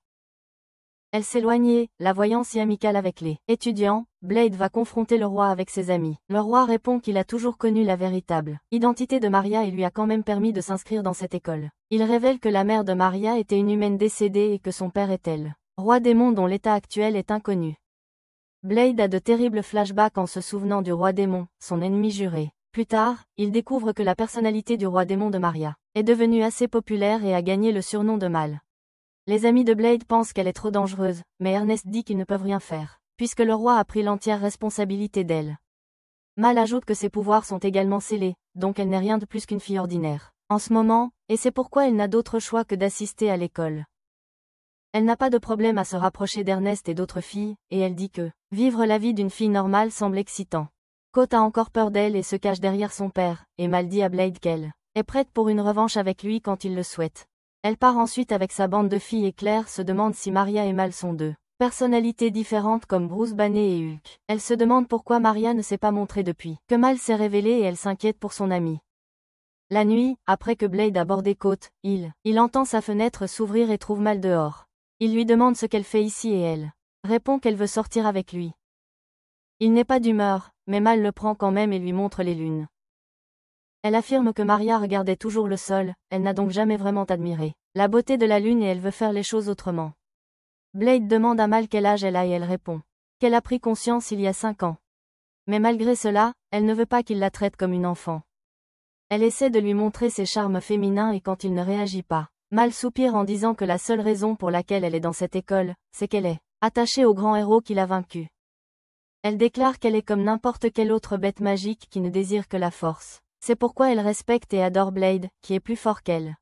Elle s'éloigne, la voyant si amicale avec les étudiants, Blade va confronter le roi avec ses amis. Le roi répond qu'il a toujours connu la véritable identité de Maria et lui a quand même permis de s'inscrire dans cette école. Il révèle que la mère de Maria était une humaine décédée et que son père est elle, roi démon dont l'état actuel est inconnu. Blade a de terribles flashbacks en se souvenant du roi démon, son ennemi juré. Plus tard, il découvre que la personnalité du roi démon de Maria est devenue assez populaire et a gagné le surnom de Mal. Les amis de Blade pensent qu'elle est trop dangereuse, mais Ernest dit qu'ils ne peuvent rien faire, puisque le roi a pris l'entière responsabilité d'elle. Mal ajoute que ses pouvoirs sont également scellés, donc elle n'est rien de plus qu'une fille ordinaire en ce moment, et c'est pourquoi elle n'a d'autre choix que d'assister à l'école. Elle n'a pas de problème à se rapprocher d'Ernest et d'autres filles, et elle dit que vivre la vie d'une fille normale semble excitant. Cote a encore peur d'elle et se cache derrière son père, et Mal dit à Blade qu'elle est prête pour une revanche avec lui quand il le souhaite. Elle part ensuite avec sa bande de filles et Claire se demande si Maria et Mal sont deux personnalités différentes comme Bruce Banner et Hulk. Elle se demande pourquoi Maria ne s'est pas montrée depuis que Mal s'est révélé et elle s'inquiète pour son ami. La nuit, après que Blade a bordé Cote, il entend sa fenêtre s'ouvrir et trouve Mal dehors. Il lui demande ce qu'elle fait ici et elle répond qu'elle veut sortir avec lui. Il n'est pas d'humeur, mais Mal le prend quand même et lui montre les lunes. Elle affirme que Maria regardait toujours le sol, elle n'a donc jamais vraiment admiré la beauté de la lune et elle veut faire les choses autrement. Blade demande à Mal quel âge elle a et elle répond qu'elle a pris conscience il y a 5 ans. Mais malgré cela, elle ne veut pas qu'il la traite comme une enfant. Elle essaie de lui montrer ses charmes féminins et quand il ne réagit pas, Mal soupire en disant que la seule raison pour laquelle elle est dans cette école, c'est qu'elle est attachée au grand héros qui l'a vaincue. Elle déclare qu'elle est comme n'importe quelle autre bête magique qui ne désire que la force. C'est pourquoi elle respecte et adore Blade, qui est plus fort qu'elle.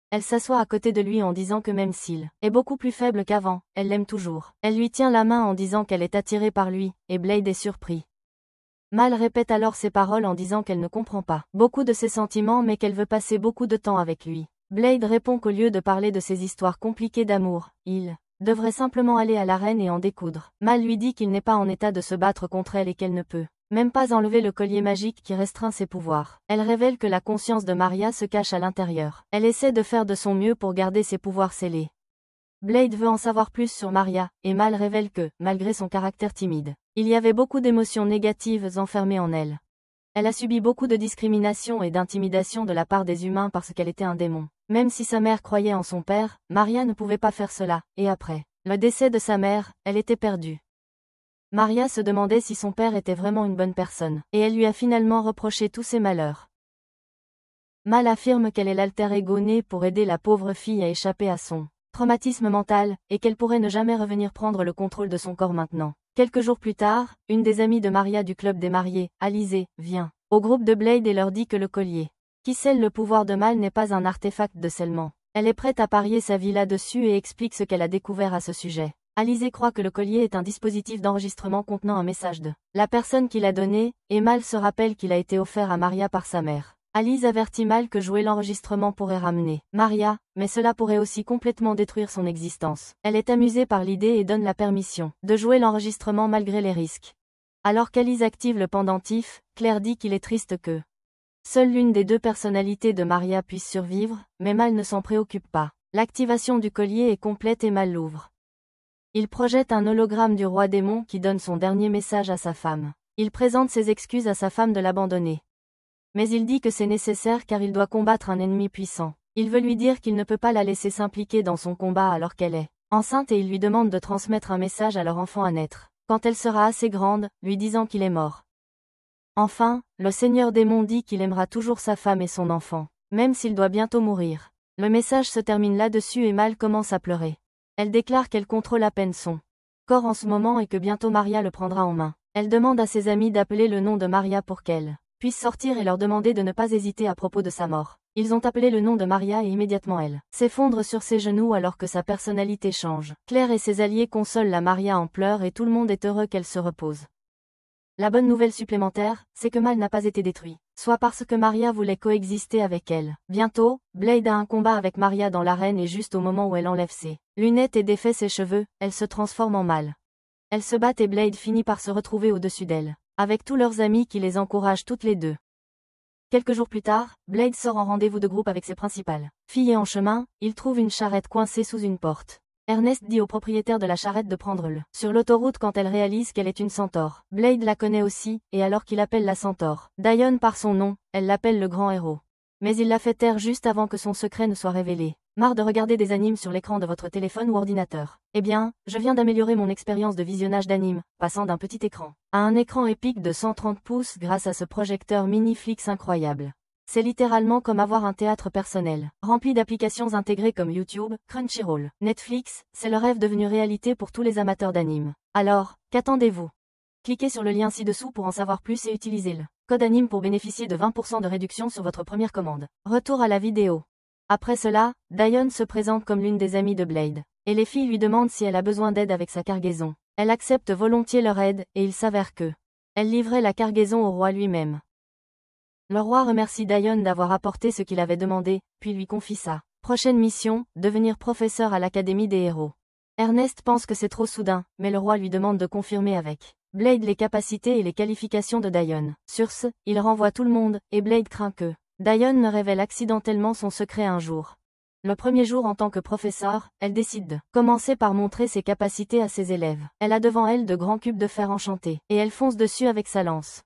Elle s'assoit à côté de lui en disant que même s'il est beaucoup plus faible qu'avant, elle l'aime toujours. Elle lui tient la main en disant qu'elle est attirée par lui, et Blade est surpris. Mal répète alors ses paroles en disant qu'elle ne comprend pas beaucoup de ses sentiments mais qu'elle veut passer beaucoup de temps avec lui. Blade répond qu'au lieu de parler de ses histoires compliquées d'amour, il devrait simplement aller à l'arène et en découdre. Mal lui dit qu'il n'est pas en état de se battre contre elle et qu'elle ne peut même pas enlever le collier magique qui restreint ses pouvoirs. Elle révèle que la conscience de Maria se cache à l'intérieur. Elle essaie de faire de son mieux pour garder ses pouvoirs scellés. Blade veut en savoir plus sur Maria, et Mal révèle que, malgré son caractère timide, il y avait beaucoup d'émotions négatives enfermées en elle. Elle a subi beaucoup de discrimination et d'intimidation de la part des humains parce qu'elle était un démon. Même si sa mère croyait en son père, Maria ne pouvait pas faire cela, et après le décès de sa mère, elle était perdue. Maria se demandait si son père était vraiment une bonne personne, et elle lui a finalement reproché tous ses malheurs. Mal affirme qu'elle est l'alter ego né pour aider la pauvre fille à échapper à son traumatisme mental, et qu'elle pourrait ne jamais revenir prendre le contrôle de son corps maintenant. Quelques jours plus tard, une des amies de Maria du club des mariés, Alizée, vient au groupe de Blade et leur dit que le collier qui scelle le pouvoir de Mal n'est pas un artefact de scellement. Elle est prête à parier sa vie là-dessus et explique ce qu'elle a découvert à ce sujet. Alizé croit que le collier est un dispositif d'enregistrement contenant un message de la personne qui l'a donné, et Mal se rappelle qu'il a été offert à Maria par sa mère. Alice avertit Mal que jouer l'enregistrement pourrait ramener Maria, mais cela pourrait aussi complètement détruire son existence. Elle est amusée par l'idée et donne la permission de jouer l'enregistrement malgré les risques. Alors qu'Alice active le pendentif, Claire dit qu'il est triste que seule l'une des deux personnalités de Maria puisse survivre, mais Mal ne s'en préoccupe pas. L'activation du collier est complète et Mal l'ouvre. Il projette un hologramme du roi démon qui donne son dernier message à sa femme. Il présente ses excuses à sa femme de l'abandonner. Mais il dit que c'est nécessaire car il doit combattre un ennemi puissant. Il veut lui dire qu'il ne peut pas la laisser s'impliquer dans son combat alors qu'elle est enceinte et il lui demande de transmettre un message à leur enfant à naître, quand elle sera assez grande, lui disant qu'il est mort. Enfin, le Seigneur démon dit qu'il aimera toujours sa femme et son enfant, même s'il doit bientôt mourir. Le message se termine là-dessus et Mal commence à pleurer. Elle déclare qu'elle contrôle à peine son corps en ce moment et que bientôt Maria le prendra en main. Elle demande à ses amis d'appeler le nom de Maria pour qu'elle puisse sortir et leur demander de ne pas hésiter à propos de sa mort. Ils ont appelé le nom de Maria et immédiatement elle s'effondre sur ses genoux alors que sa personnalité change. Claire et ses alliés consolent la Maria en pleurs et tout le monde est heureux qu'elle se repose. La bonne nouvelle supplémentaire, c'est que Mal n'a pas été détruit, soit parce que Maria voulait coexister avec elle. Bientôt, Blade a un combat avec Maria dans l'arène et juste au moment où elle enlève ses lunettes et défait ses cheveux, elle se transforme en Mal. Elles se battent et Blade finit par se retrouver au-dessus d'elle, avec tous leurs amis qui les encouragent toutes les deux. Quelques jours plus tard, Blade sort en rendez-vous de groupe avec ses principales filles et en chemin, il trouve une charrette coincée sous une porte. Ernest dit au propriétaire de la charrette de prendre le sur l'autoroute quand elle réalise qu'elle est une centaure. Blade la connaît aussi, et alors qu'il appelle la centaure Dione par son nom, elle l'appelle le grand héros. Mais il la fait taire juste avant que son secret ne soit révélé. Marre de regarder des animes sur l'écran de votre téléphone ou ordinateur? Eh bien, je viens d'améliorer mon expérience de visionnage d'animes, passant d'un petit écran à un écran épique de 130 pouces grâce à ce projecteur Miniflix incroyable. C'est littéralement comme avoir un théâtre personnel, rempli d'applications intégrées comme YouTube, Crunchyroll, Netflix, c'est le rêve devenu réalité pour tous les amateurs d'anime. Alors, qu'attendez-vous? Cliquez sur le lien ci-dessous pour en savoir plus et utilisez le code anime pour bénéficier de 20% de réduction sur votre première commande. Retour à la vidéo. Après cela, Dione se présente comme l'une des amies de Blade, et les filles lui demandent si elle a besoin d'aide avec sa cargaison. Elle accepte volontiers leur aide, et il s'avère que elle livrait la cargaison au roi lui-même. Le roi remercie Dione d'avoir apporté ce qu'il avait demandé, puis lui confie sa prochaine mission, devenir professeur à l'Académie des héros. Ernest pense que c'est trop soudain, mais le roi lui demande de confirmer avec Blade les capacités et les qualifications de Dione. Sur ce, il renvoie tout le monde, et Blade craint que Dione ne révèle accidentellement son secret un jour. Le premier jour en tant que professeur, elle décide de commencer par montrer ses capacités à ses élèves. Elle a devant elle de grands cubes de fer enchantés, et elle fonce dessus avec sa lance.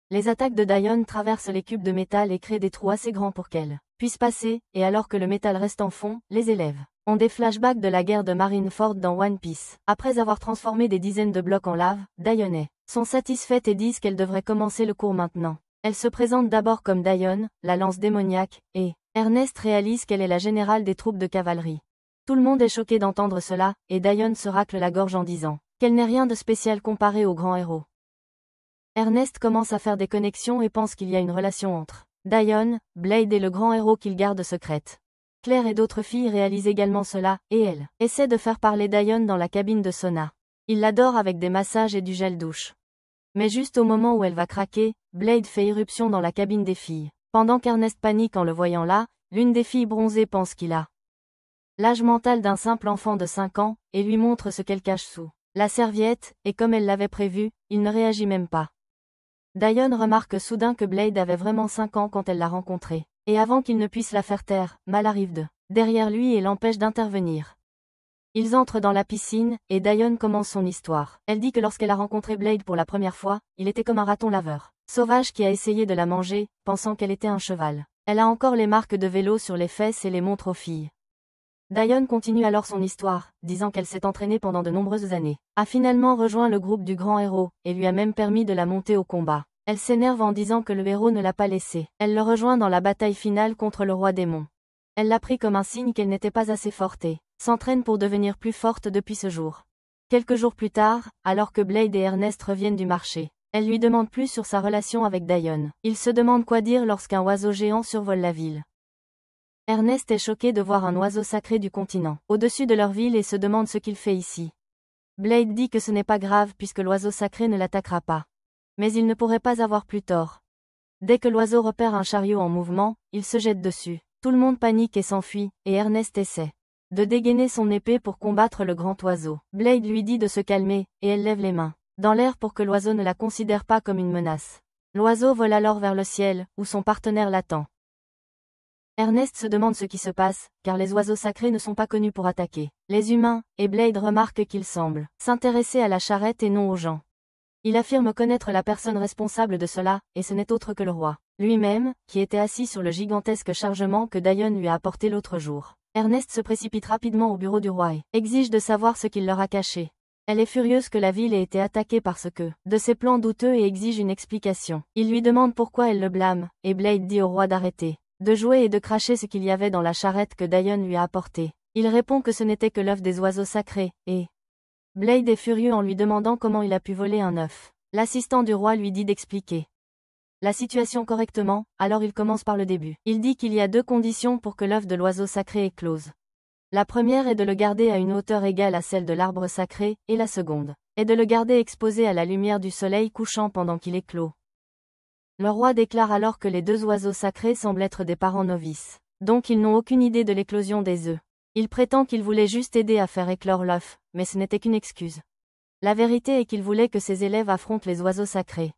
Les attaques de Dione traversent les cubes de métal et créent des trous assez grands pour qu'elle puisse passer, et alors que le métal reste en fond, les élèves ont des flashbacks de la guerre de Marineford dans One Piece. Après avoir transformé des dizaines de blocs en lave, Dione sont satisfaites et disent qu'elles devraient commencer le cours maintenant. Elle se présente d'abord comme Dione, la lance démoniaque, et Ernest réalise qu'elle est la générale des troupes de cavalerie. Tout le monde est choqué d'entendre cela, et Dione se racle la gorge en disant qu'elle n'est rien de spécial comparé au grand héros. Ernest commence à faire des connexions et pense qu'il y a une relation entre Dione, Blade et le grand héros qu'il garde secrète. Claire et d'autres filles réalisent également cela, et elle essaie de faire parler Dione dans la cabine de sauna. Il l'adore avec des massages et du gel douche. Mais juste au moment où elle va craquer, Blade fait irruption dans la cabine des filles. Pendant qu'Ernest panique en le voyant là, l'une des filles bronzées pense qu'il a l'âge mental d'un simple enfant de 5 ans, et lui montre ce qu'elle cache sous la serviette, et comme elle l'avait prévu, il ne réagit même pas. Dione remarque soudain que Blade avait vraiment 5 ans quand elle l'a rencontré. Et avant qu'il ne puisse la faire taire, Mal arrive derrière lui et l'empêche d'intervenir. Ils entrent dans la piscine, et Dione commence son histoire. Elle dit que lorsqu'elle a rencontré Blade pour la première fois, il était comme un raton laveur sauvage qui a essayé de la manger, pensant qu'elle était un cheval. Elle a encore les marques de vélo sur les fesses et les montre aux filles. Dione continue alors son histoire, disant qu'elle s'est entraînée pendant de nombreuses années, a finalement rejoint le groupe du grand héros, et lui a même permis de la monter au combat. Elle s'énerve en disant que le héros ne l'a pas laissée. Elle le rejoint dans la bataille finale contre le roi démon. Elle l'a pris comme un signe qu'elle n'était pas assez forte et s'entraîne pour devenir plus forte depuis ce jour. Quelques jours plus tard, alors que Blade et Ernest reviennent du marché, Elle lui demande plus sur sa relation avec Dion. Il se demande quoi dire lorsqu'un oiseau géant survole la ville. Ernest est choqué de voir un oiseau sacré du continent au-dessus de leur ville et se demande ce qu'il fait ici. Blade dit que ce n'est pas grave puisque l'oiseau sacré ne l'attaquera pas. Mais il ne pourrait pas avoir plus tort. Dès que l'oiseau repère un chariot en mouvement, il se jette dessus. Tout le monde panique et s'enfuit, et Ernest essaie de dégainer son épée pour combattre le grand oiseau. Blade lui dit de se calmer, et elle lève les mains dans l'air pour que l'oiseau ne la considère pas comme une menace. L'oiseau vole alors vers le ciel, où son partenaire l'attend. Ernest se demande ce qui se passe, car les oiseaux sacrés ne sont pas connus pour attaquer les humains, et Blade remarque qu'ils semblent s'intéresser à la charrette et non aux gens. Il affirme connaître la personne responsable de cela, et ce n'est autre que le roi lui-même, qui était assis sur le gigantesque chargement que Dion lui a apporté l'autre jour. Ernest se précipite rapidement au bureau du roi et exige de savoir ce qu'il leur a caché. Elle est furieuse que la ville ait été attaquée parce que de ses plans douteux et exige une explication. Il lui demande pourquoi elle le blâme, et Blade dit au roi d'arrêter de jouer et de cracher ce qu'il y avait dans la charrette que Dion lui a apportée. Il répond que ce n'était que l'œuf des oiseaux sacrés, et Blade est furieux en lui demandant comment il a pu voler un œuf. L'assistant du roi lui dit d'expliquer la situation correctement, alors il commence par le début. Il dit qu'il y a deux conditions pour que l'œuf de l'oiseau sacré éclose. La première est de le garder à une hauteur égale à celle de l'arbre sacré, et la seconde est de le garder exposé à la lumière du soleil couchant pendant qu'il éclot. Le roi déclare alors que les deux oiseaux sacrés semblent être des parents novices, donc ils n'ont aucune idée de l'éclosion des œufs. Il prétend qu'il voulait juste aider à faire éclore l'œuf, mais ce n'était qu'une excuse. La vérité est qu'il voulait que ses élèves affrontent les oiseaux sacrés.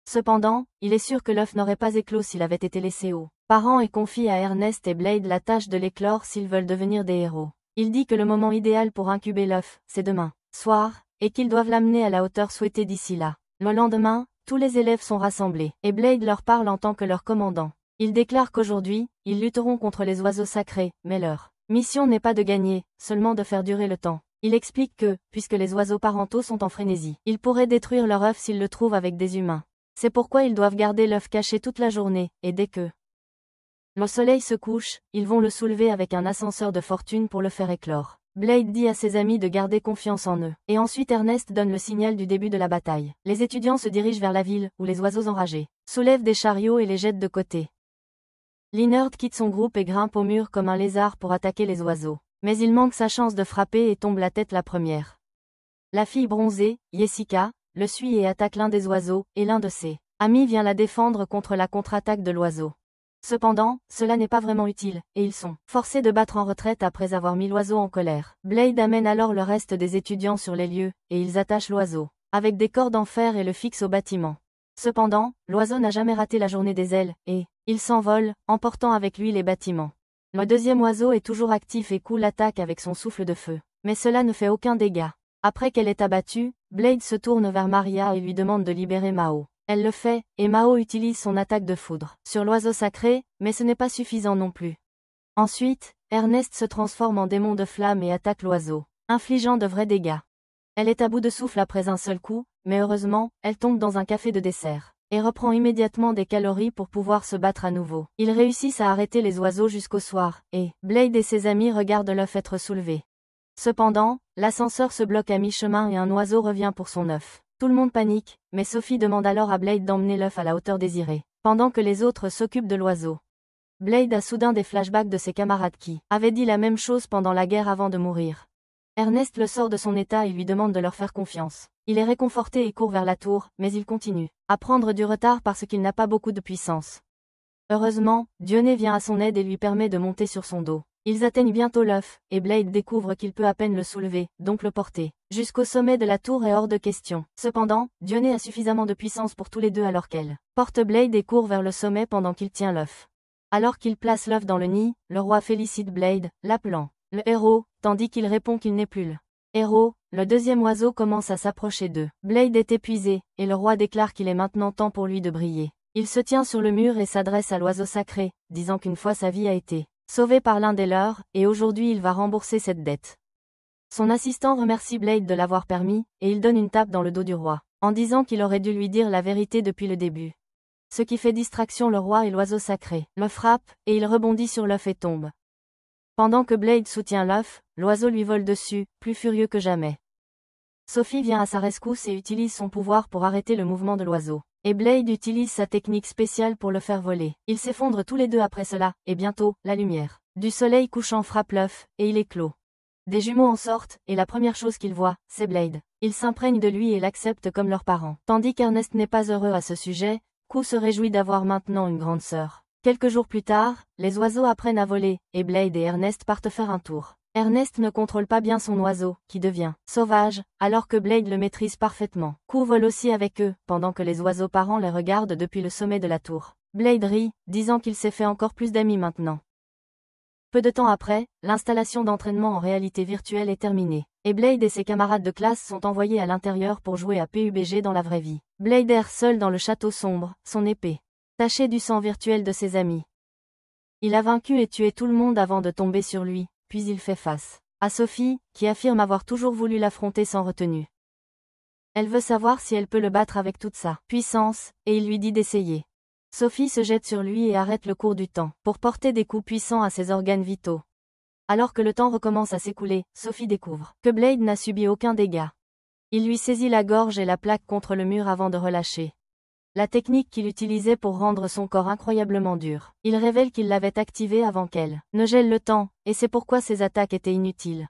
Cependant, il est sûr que l'œuf n'aurait pas éclos s'il avait été laissé aux parents et confie à Ernest et Blade la tâche de l'éclore s'ils veulent devenir des héros. Il dit que le moment idéal pour incuber l'œuf, c'est demain soir, et qu'ils doivent l'amener à la hauteur souhaitée d'ici là. Le lendemain, tous les élèves sont rassemblés, et Blade leur parle en tant que leur commandant. Il déclare qu'aujourd'hui, ils lutteront contre les oiseaux sacrés, mais leur mission n'est pas de gagner, seulement de faire durer le temps. Il explique que, puisque les oiseaux parentaux sont en frénésie, ils pourraient détruire leur œuf s'ils le trouvent avec des humains. C'est pourquoi ils doivent garder l'œuf caché toute la journée, et dès que le soleil se couche, ils vont le soulever avec un ascenseur de fortune pour le faire éclore. Blade dit à ses amis de garder confiance en eux, et ensuite Ernest donne le signal du début de la bataille. Les étudiants se dirigent vers la ville, où les oiseaux enragés soulèvent des chariots et les jettent de côté. Leonard quitte son groupe et grimpe au mur comme un lézard pour attaquer les oiseaux. Mais il manque sa chance de frapper et tombe la tête la première. La fille bronzée, Jessica, le suit et attaque l'un des oiseaux, et l'un de ses amis vient la défendre contre la contre-attaque de l'oiseau. Cependant, cela n'est pas vraiment utile, et ils sont forcés de battre en retraite après avoir mis l'oiseau en colère. Blade amène alors le reste des étudiants sur les lieux, et ils attachent l'oiseau avec des cordes en fer et le fixent au bâtiment. Cependant, l'oiseau n'a jamais raté la journée des ailes, et il s'envole, emportant avec lui les bâtiments. Le deuxième oiseau est toujours actif et coule l'attaque avec son souffle de feu. Mais cela ne fait aucun dégât. Après qu'elle est abattue, Blade se tourne vers Maria et lui demande de libérer Mao. Elle le fait, et Mao utilise son attaque de foudre sur l'oiseau sacré, mais ce n'est pas suffisant non plus. Ensuite, Ernest se transforme en démon de flamme et attaque l'oiseau, infligeant de vrais dégâts. Elle est à bout de souffle après un seul coup, mais heureusement, elle tombe dans un café de dessert et reprend immédiatement des calories pour pouvoir se battre à nouveau. Ils réussissent à arrêter les oiseaux jusqu'au soir, et Blade et ses amis regardent l'œuf être soulevé. Cependant, l'ascenseur se bloque à mi-chemin et un oiseau revient pour son œuf. Tout le monde panique, mais Sophie demande alors à Blade d'emmener l'œuf à la hauteur désirée, pendant que les autres s'occupent de l'oiseau. Blade a soudain des flashbacks de ses camarades qui avaient dit la même chose pendant la guerre avant de mourir. Ernest le sort de son état et lui demande de leur faire confiance. Il est réconforté et court vers la tour, mais il continue à prendre du retard parce qu'il n'a pas beaucoup de puissance. Heureusement, Dioné vient à son aide et lui permet de monter sur son dos. Ils atteignent bientôt l'œuf, et Blade découvre qu'il peut à peine le soulever, donc le porter jusqu'au sommet de la tour est hors de question. Cependant, Dioné a suffisamment de puissance pour tous les deux alors qu'elle porte Blade et court vers le sommet pendant qu'il tient l'œuf. Alors qu'il place l'œuf dans le nid, le roi félicite Blade, l'appelant le héros, tandis qu'il répond qu'il n'est plus le héros. Le deuxième oiseau commence à s'approcher d'eux. Blade est épuisé, et le roi déclare qu'il est maintenant temps pour lui de briller. Il se tient sur le mur et s'adresse à l'oiseau sacré, disant qu'une fois sa vie a été sauvée par l'un des leurs, et aujourd'hui il va rembourser cette dette. Son assistant remercie Blade de l'avoir permis, et il donne une tape dans le dos du roi, en disant qu'il aurait dû lui dire la vérité depuis le début. Ce qui fait distraction le roi et l'oiseau sacré le frappe, et il rebondit sur l'œuf et tombe. Pendant que Blade soutient l'œuf, l'oiseau lui vole dessus, plus furieux que jamais. Sophie vient à sa rescousse et utilise son pouvoir pour arrêter le mouvement de l'oiseau. Et Blade utilise sa technique spéciale pour le faire voler. Ils s'effondrent tous les deux après cela, et bientôt, la lumière du soleil couchant frappe l'œuf, et il éclot. Des jumeaux en sortent, et la première chose qu'ils voient, c'est Blade. Ils s'imprègnent de lui et l'acceptent comme leurs parents. Tandis qu'Ernest n'est pas heureux à ce sujet, Q se réjouit d'avoir maintenant une grande sœur. Quelques jours plus tard, les oiseaux apprennent à voler, et Blade et Ernest partent faire un tour. Ernest ne contrôle pas bien son oiseau, qui devient sauvage, alors que Blade le maîtrise parfaitement. Q vole aussi avec eux, pendant que les oiseaux parents les regardent depuis le sommet de la tour. Blade rit, disant qu'il s'est fait encore plus d'amis maintenant. Peu de temps après, l'installation d'entraînement en réalité virtuelle est terminée, et Blade et ses camarades de classe sont envoyés à l'intérieur pour jouer à PUBG dans la vraie vie. Blade erre seul dans le château sombre, son épée tachée du sang virtuel de ses amis. Il a vaincu et tué tout le monde avant de tomber sur lui, puis il fait face à Sophie, qui affirme avoir toujours voulu l'affronter sans retenue. Elle veut savoir si elle peut le battre avec toute sa puissance, et il lui dit d'essayer. Sophie se jette sur lui et arrête le cours du temps, pour porter des coups puissants à ses organes vitaux. Alors que le temps recommence à s'écouler, Sophie découvre que Blade n'a subi aucun dégât. Il lui saisit la gorge et la plaque contre le mur avant de relâcher la technique qu'il utilisait pour rendre son corps incroyablement dur. Il révèle qu'il l'avait activée avant qu'elle ne gèle le temps, et c'est pourquoi ses attaques étaient inutiles.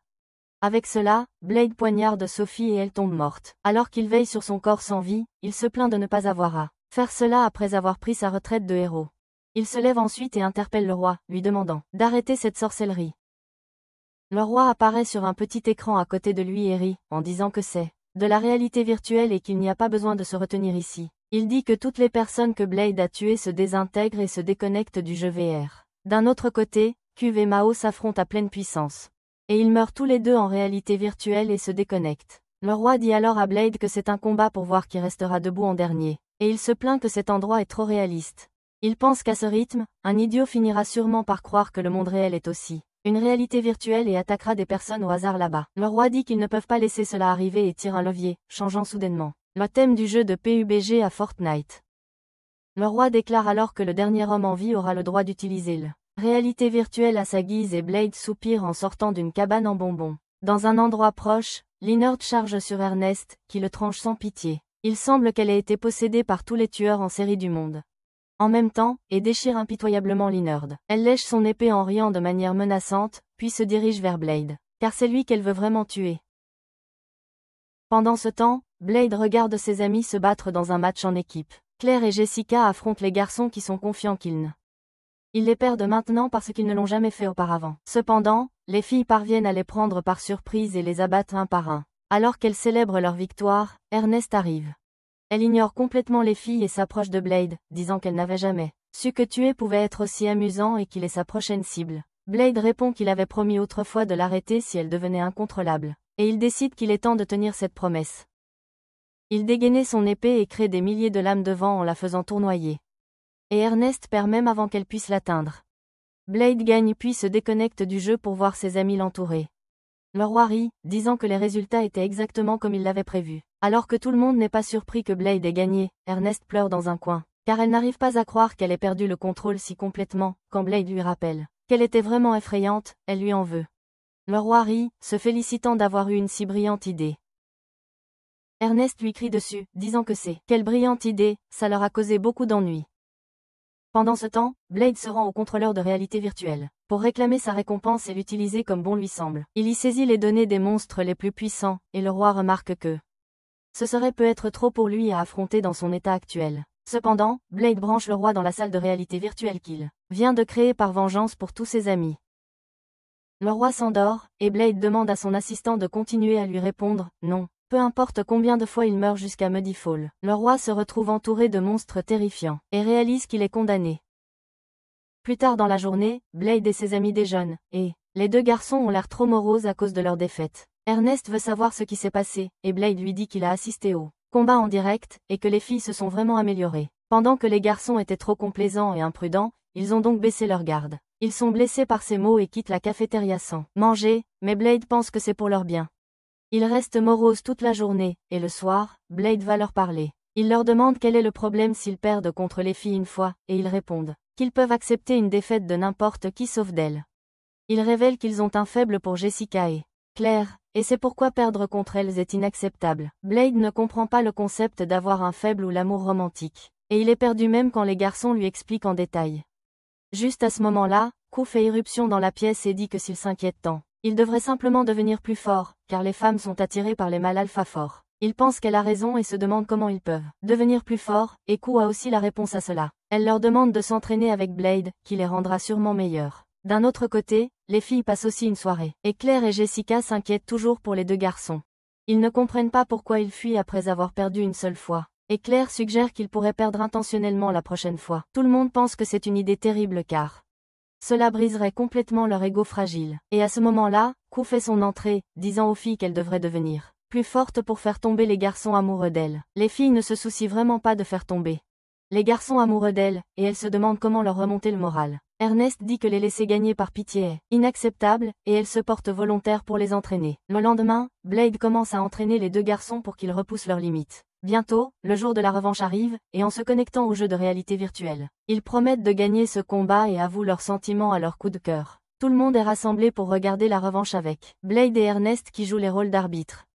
Avec cela, Blade poignarde Sophie et elle tombe morte. Alors qu'il veille sur son corps sans vie, il se plaint de ne pas avoir à faire cela après avoir pris sa retraite de héros. Il se lève ensuite et interpelle le roi, lui demandant d'arrêter cette sorcellerie. Le roi apparaît sur un petit écran à côté de lui et rit, en disant que c'est de la réalité virtuelle et qu'il n'y a pas besoin de se retenir ici. Il dit que toutes les personnes que Blade a tuées se désintègrent et se déconnectent du jeu VR. D'un autre côté, Cuve et Mao s'affrontent à pleine puissance. Et ils meurent tous les deux en réalité virtuelle et se déconnectent. Le roi dit alors à Blade que c'est un combat pour voir qui restera debout en dernier. Et il se plaint que cet endroit est trop réaliste. Il pense qu'à ce rythme, un idiot finira sûrement par croire que le monde réel est aussi une réalité virtuelle et attaquera des personnes au hasard là-bas. Le roi dit qu'ils ne peuvent pas laisser cela arriver et tire un levier, changeant soudainement le thème du jeu de PUBG à Fortnite. Le roi déclare alors que le dernier homme en vie aura le droit d'utiliser la réalité virtuelle à sa guise et Blade soupire en sortant d'une cabane en bonbons. Dans un endroit proche, Linard charge sur Ernest, qui le tranche sans pitié. Il semble qu'elle ait été possédée par tous les tueurs en série du monde. En même temps, et déchire impitoyablement Linard. Elle lèche son épée en riant de manière menaçante, puis se dirige vers Blade, car c'est lui qu'elle veut vraiment tuer. Pendant ce temps, Blade regarde ses amis se battre dans un match en équipe. Claire et Jessica affrontent les garçons qui sont confiants ils les perdent maintenant parce qu'ils ne l'ont jamais fait auparavant. Cependant, les filles parviennent à les prendre par surprise et les abattent un par un. Alors qu'elles célèbrent leur victoire, Ernest arrive. Elle ignore complètement les filles et s'approche de Blade, disant qu'elle n'avait jamais su que tuer pouvait être aussi amusant et qu'il est sa prochaine cible. Blade répond qu'il avait promis autrefois de l'arrêter si elle devenait incontrôlable. Et il décide qu'il est temps de tenir cette promesse. Il dégaine son épée et crée des milliers de lames de vent en la faisant tournoyer. Et Ernest perd même avant qu'elle puisse l'atteindre. Blade gagne puis se déconnecte du jeu pour voir ses amis l'entourer. Le roi rit, disant que les résultats étaient exactement comme il l'avait prévu. Alors que tout le monde n'est pas surpris que Blade ait gagné, Ernest pleure dans un coin, car elle n'arrive pas à croire qu'elle ait perdu le contrôle si complètement. Quand Blade lui rappelle qu'elle était vraiment effrayante, elle lui en veut. Le roi rit, se félicitant d'avoir eu une si brillante idée. Ernest lui crie dessus, disant que quelle brillante idée, ça leur a causé beaucoup d'ennuis. Pendant ce temps, Blade se rend au contrôleur de réalité virtuelle, pour réclamer sa récompense et l'utiliser comme bon lui semble. Il y saisit les données des monstres les plus puissants, et le roi remarque que ce serait peut-être trop pour lui à affronter dans son état actuel. Cependant, Blade branche le roi dans la salle de réalité virtuelle qu'il vient de créer par vengeance pour tous ses amis. Le roi s'endort, et Blade demande à son assistant de continuer à lui répondre « non ». Peu importe combien de fois il meurt jusqu'à Muddyfall, le roi se retrouve entouré de monstres terrifiants, et réalise qu'il est condamné. Plus tard dans la journée, Blade et ses amis déjeunent, et les deux garçons ont l'air trop moroses à cause de leur défaite. Ernest veut savoir ce qui s'est passé, et Blade lui dit qu'il a assisté au combat en direct, et que les filles se sont vraiment améliorées. Pendant que les garçons étaient trop complaisants et imprudents, ils ont donc baissé leur garde. Ils sont blessés par ces mots et quittent la cafétéria sans manger, mais Blade pense que c'est pour leur bien. Ils restent moroses toute la journée, et le soir, Blade va leur parler. Il leur demande quel est le problème s'ils perdent contre les filles une fois, et ils répondent qu'ils peuvent accepter une défaite de n'importe qui sauf d'elle. Ils révèlent qu'ils ont un faible pour Jessica et Claire, et c'est pourquoi perdre contre elles est inacceptable. Blade ne comprend pas le concept d'avoir un faible ou l'amour romantique, et il est perdu même quand les garçons lui expliquent en détail. Juste à ce moment-là, Q fait irruption dans la pièce et dit que s'il s'inquiète tant, il devrait simplement devenir plus fort, car les femmes sont attirées par les mâles alpha forts. Il pense qu'elle a raison et se demande comment ils peuvent devenir plus forts, et Q a aussi la réponse à cela. Elle leur demande de s'entraîner avec Blade, qui les rendra sûrement meilleurs. D'un autre côté, les filles passent aussi une soirée, et Claire et Jessica s'inquiètent toujours pour les deux garçons. Ils ne comprennent pas pourquoi ils fuient après avoir perdu une seule fois, et Claire suggère qu'ils pourraient perdre intentionnellement la prochaine fois. Tout le monde pense que c'est une idée terrible car cela briserait complètement leur ego fragile. Et à ce moment-là, Q fait son entrée, disant aux filles qu'elles devraient devenir plus fortes pour faire tomber les garçons amoureux d'elles. Les filles ne se soucient vraiment pas de faire tomber les garçons amoureux d'elles, et elles se demandent comment leur remonter le moral. Ernest dit que les laisser gagner par pitié est inacceptable, et elle se porte volontaire pour les entraîner. Le lendemain, Blade commence à entraîner les deux garçons pour qu'ils repoussent leurs limites. Bientôt, le jour de la revanche arrive, et en se connectant au jeu de réalité virtuelle, ils promettent de gagner ce combat et avouent leurs sentiments à leur coup de cœur. Tout le monde est rassemblé pour regarder la revanche avec Blade et Ernest qui jouent les rôles d'arbitres.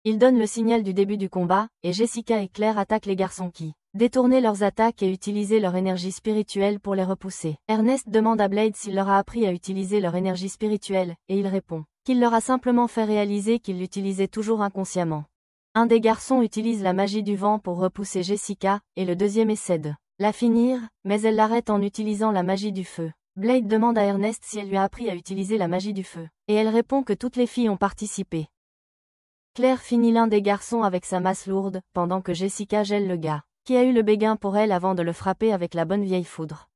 Ils donnent le signal du début du combat, et Jessica et Claire attaquent les garçons qui détournaient leurs attaques et utilisaient leur énergie spirituelle pour les repousser. Ernest demande à Blade s'il leur a appris à utiliser leur énergie spirituelle, et il répond qu'il leur a simplement fait réaliser qu'il l'utilisait toujours inconsciemment. Un des garçons utilise la magie du vent pour repousser Jessica, et le deuxième essaie de la finir, mais elle l'arrête en utilisant la magie du feu. Blade demande à Ernest si elle lui a appris à utiliser la magie du feu, et elle répond que toutes les filles ont participé. Claire finit l'un des garçons avec sa masse lourde, pendant que Jessica gèle le gars qui a eu le béguin pour elle avant de le frapper avec la bonne vieille foudre.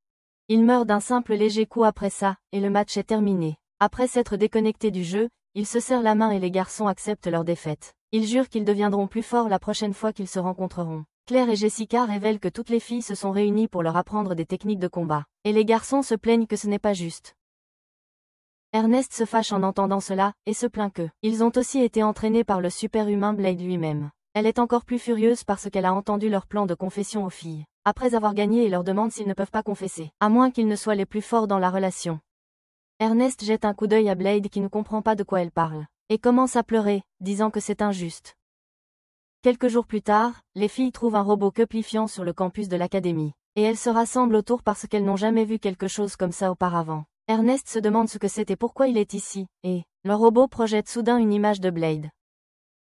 Il meurt d'un simple léger coup après ça, et le match est terminé. Après s'être déconnecté du jeu, ils se serrent la main et les garçons acceptent leur défaite. Ils jurent qu'ils deviendront plus forts la prochaine fois qu'ils se rencontreront. Claire et Jessica révèlent que toutes les filles se sont réunies pour leur apprendre des techniques de combat, et les garçons se plaignent que ce n'est pas juste. Ernest se fâche en entendant cela, et se plaint que ils ont aussi été entraînés par le super-humain Blade lui-même. Elle est encore plus furieuse parce qu'elle a entendu leur plan de confession aux filles. Après avoir gagné et leur demande s'ils ne peuvent pas confesser, à moins qu'ils ne soient les plus forts dans la relation. Ernest jette un coup d'œil à Blade qui ne comprend pas de quoi elle parle, et commence à pleurer, disant que c'est injuste. Quelques jours plus tard, les filles trouvent un robot cuplifiant sur le campus de l'académie, et elles se rassemblent autour parce qu'elles n'ont jamais vu quelque chose comme ça auparavant. Ernest se demande ce que c'est et pourquoi il est ici, et le robot projette soudain une image de Blade.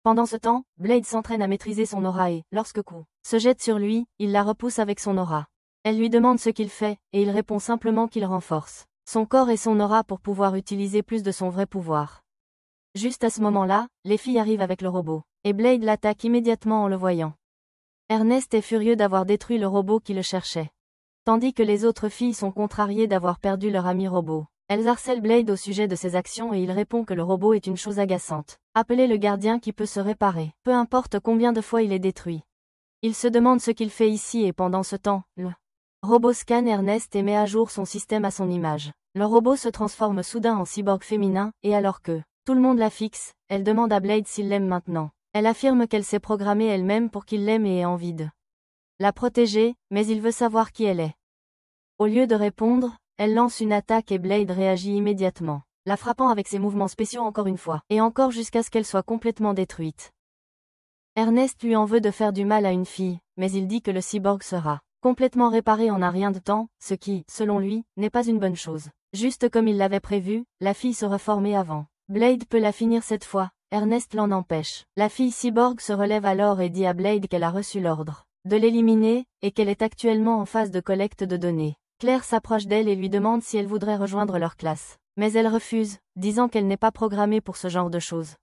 Pendant ce temps, Blade s'entraîne à maîtriser son aura et, lorsque Q se jette sur lui, il la repousse avec son aura. Elle lui demande ce qu'il fait, et il répond simplement qu'il renforce son corps et son aura pour pouvoir utiliser plus de son vrai pouvoir. Juste à ce moment-là, les filles arrivent avec le robot, et Blade l'attaque immédiatement en le voyant. Ernest est furieux d'avoir détruit le robot qui le cherchait. Tandis que les autres filles sont contrariées d'avoir perdu leur ami robot. Elles harcèlent Blade au sujet de ses actions et il répond que le robot est une chose agaçante. Appelez le gardien qui peut se réparer, peu importe combien de fois il est détruit. Il se demande ce qu'il fait ici et pendant ce temps, le robot scanne Ernest et met à jour son système à son image. Le robot se transforme soudain en cyborg féminin, et alors que tout le monde la fixe, elle demande à Blade s'il l'aime maintenant. Elle affirme qu'elle s'est programmée elle-même pour qu'il l'aime et ait envie de la protéger, mais il veut savoir qui elle est. Au lieu de répondre, elle lance une attaque et Blade réagit immédiatement, la frappant avec ses mouvements spéciaux encore une fois, et encore jusqu'à ce qu'elle soit complètement détruite. Ernest lui en veut de faire du mal à une fille, mais il dit que le cyborg sera complètement réparé en un rien de temps, ce qui, selon lui, n'est pas une bonne chose. Juste comme il l'avait prévu, la fille se reformait avant. Blade peut la finir cette fois, Ernest l'en empêche. La fille cyborg se relève alors et dit à Blade qu'elle a reçu l'ordre de l'éliminer, et qu'elle est actuellement en phase de collecte de données. Claire s'approche d'elle et lui demande si elle voudrait rejoindre leur classe. Mais elle refuse, disant qu'elle n'est pas programmée pour ce genre de choses.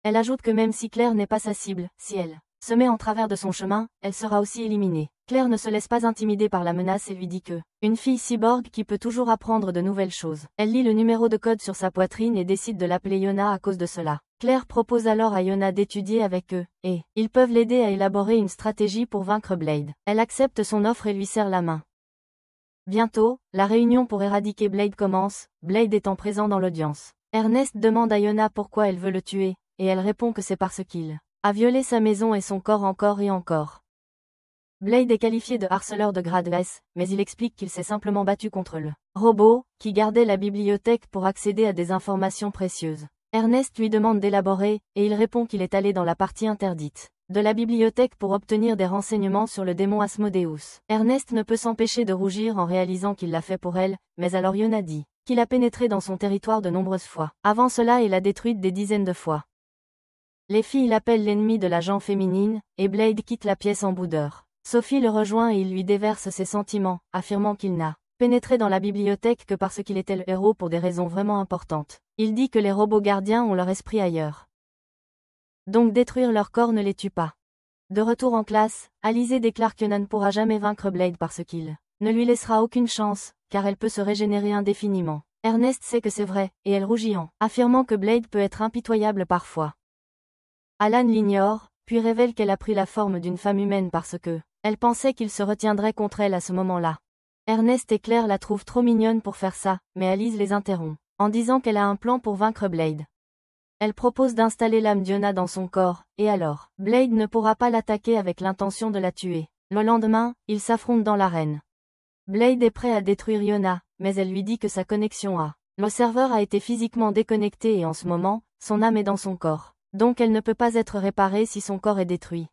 Elle ajoute que même si Claire n'est pas sa cible, si elle se met en travers de son chemin, elle sera aussi éliminée. Claire ne se laisse pas intimider par la menace et lui dit que une fille cyborg qui peut toujours apprendre de nouvelles choses. Elle lit le numéro de code sur sa poitrine et décide de l'appeler Yona à cause de cela. Claire propose alors à Yona d'étudier avec eux, et ils peuvent l'aider à élaborer une stratégie pour vaincre Blade. Elle accepte son offre et lui serre la main. Bientôt, la réunion pour éradiquer Blade commence, Blade étant présent dans l'audience. Ernest demande à Yona pourquoi elle veut le tuer, et elle répond que c'est parce qu'il a violé sa maison et son corps encore et encore. Blade est qualifié de harceleur de grade S, mais il explique qu'il s'est simplement battu contre le robot, qui gardait la bibliothèque pour accéder à des informations précieuses. Ernest lui demande d'élaborer, et il répond qu'il est allé dans la partie interdite de la bibliothèque pour obtenir des renseignements sur le démon Asmodeus. Ernest ne peut s'empêcher de rougir en réalisant qu'il l'a fait pour elle, mais alors Yona dit qu'il a pénétré dans son territoire de nombreuses fois. Avant cela, il l'a détruite des dizaines de fois. Les filles l'appellent l'ennemi de la gent féminine, et Blade quitte la pièce en boudeur. Sophie le rejoint et il lui déverse ses sentiments, affirmant qu'il n'a pénétré dans la bibliothèque que parce qu'il était le héros pour des raisons vraiment importantes. Il dit que les robots gardiens ont leur esprit ailleurs. Donc détruire leur corps ne les tue pas. De retour en classe, Alizée déclare que Yona ne pourra jamais vaincre Blade parce qu'il ne lui laissera aucune chance, car elle peut se régénérer indéfiniment. Ernest sait que c'est vrai, et elle rougit en affirmant que Blade peut être impitoyable parfois. Alan l'ignore, puis révèle qu'elle a pris la forme d'une femme humaine parce que elle pensait qu'il se retiendrait contre elle à ce moment-là. Ernest et Claire la trouvent trop mignonne pour faire ça, mais Alice les interrompt, en disant qu'elle a un plan pour vaincre Blade. Elle propose d'installer l'âme d'Yona dans son corps, et alors, Blade ne pourra pas l'attaquer avec l'intention de la tuer. Le lendemain, ils s'affrontent dans l'arène. Blade est prêt à détruire Yona, mais elle lui dit que sa connexion le serveur a été physiquement déconnecté et en ce moment, son âme est dans son corps. Donc elle ne peut pas être réparée si son corps est détruit.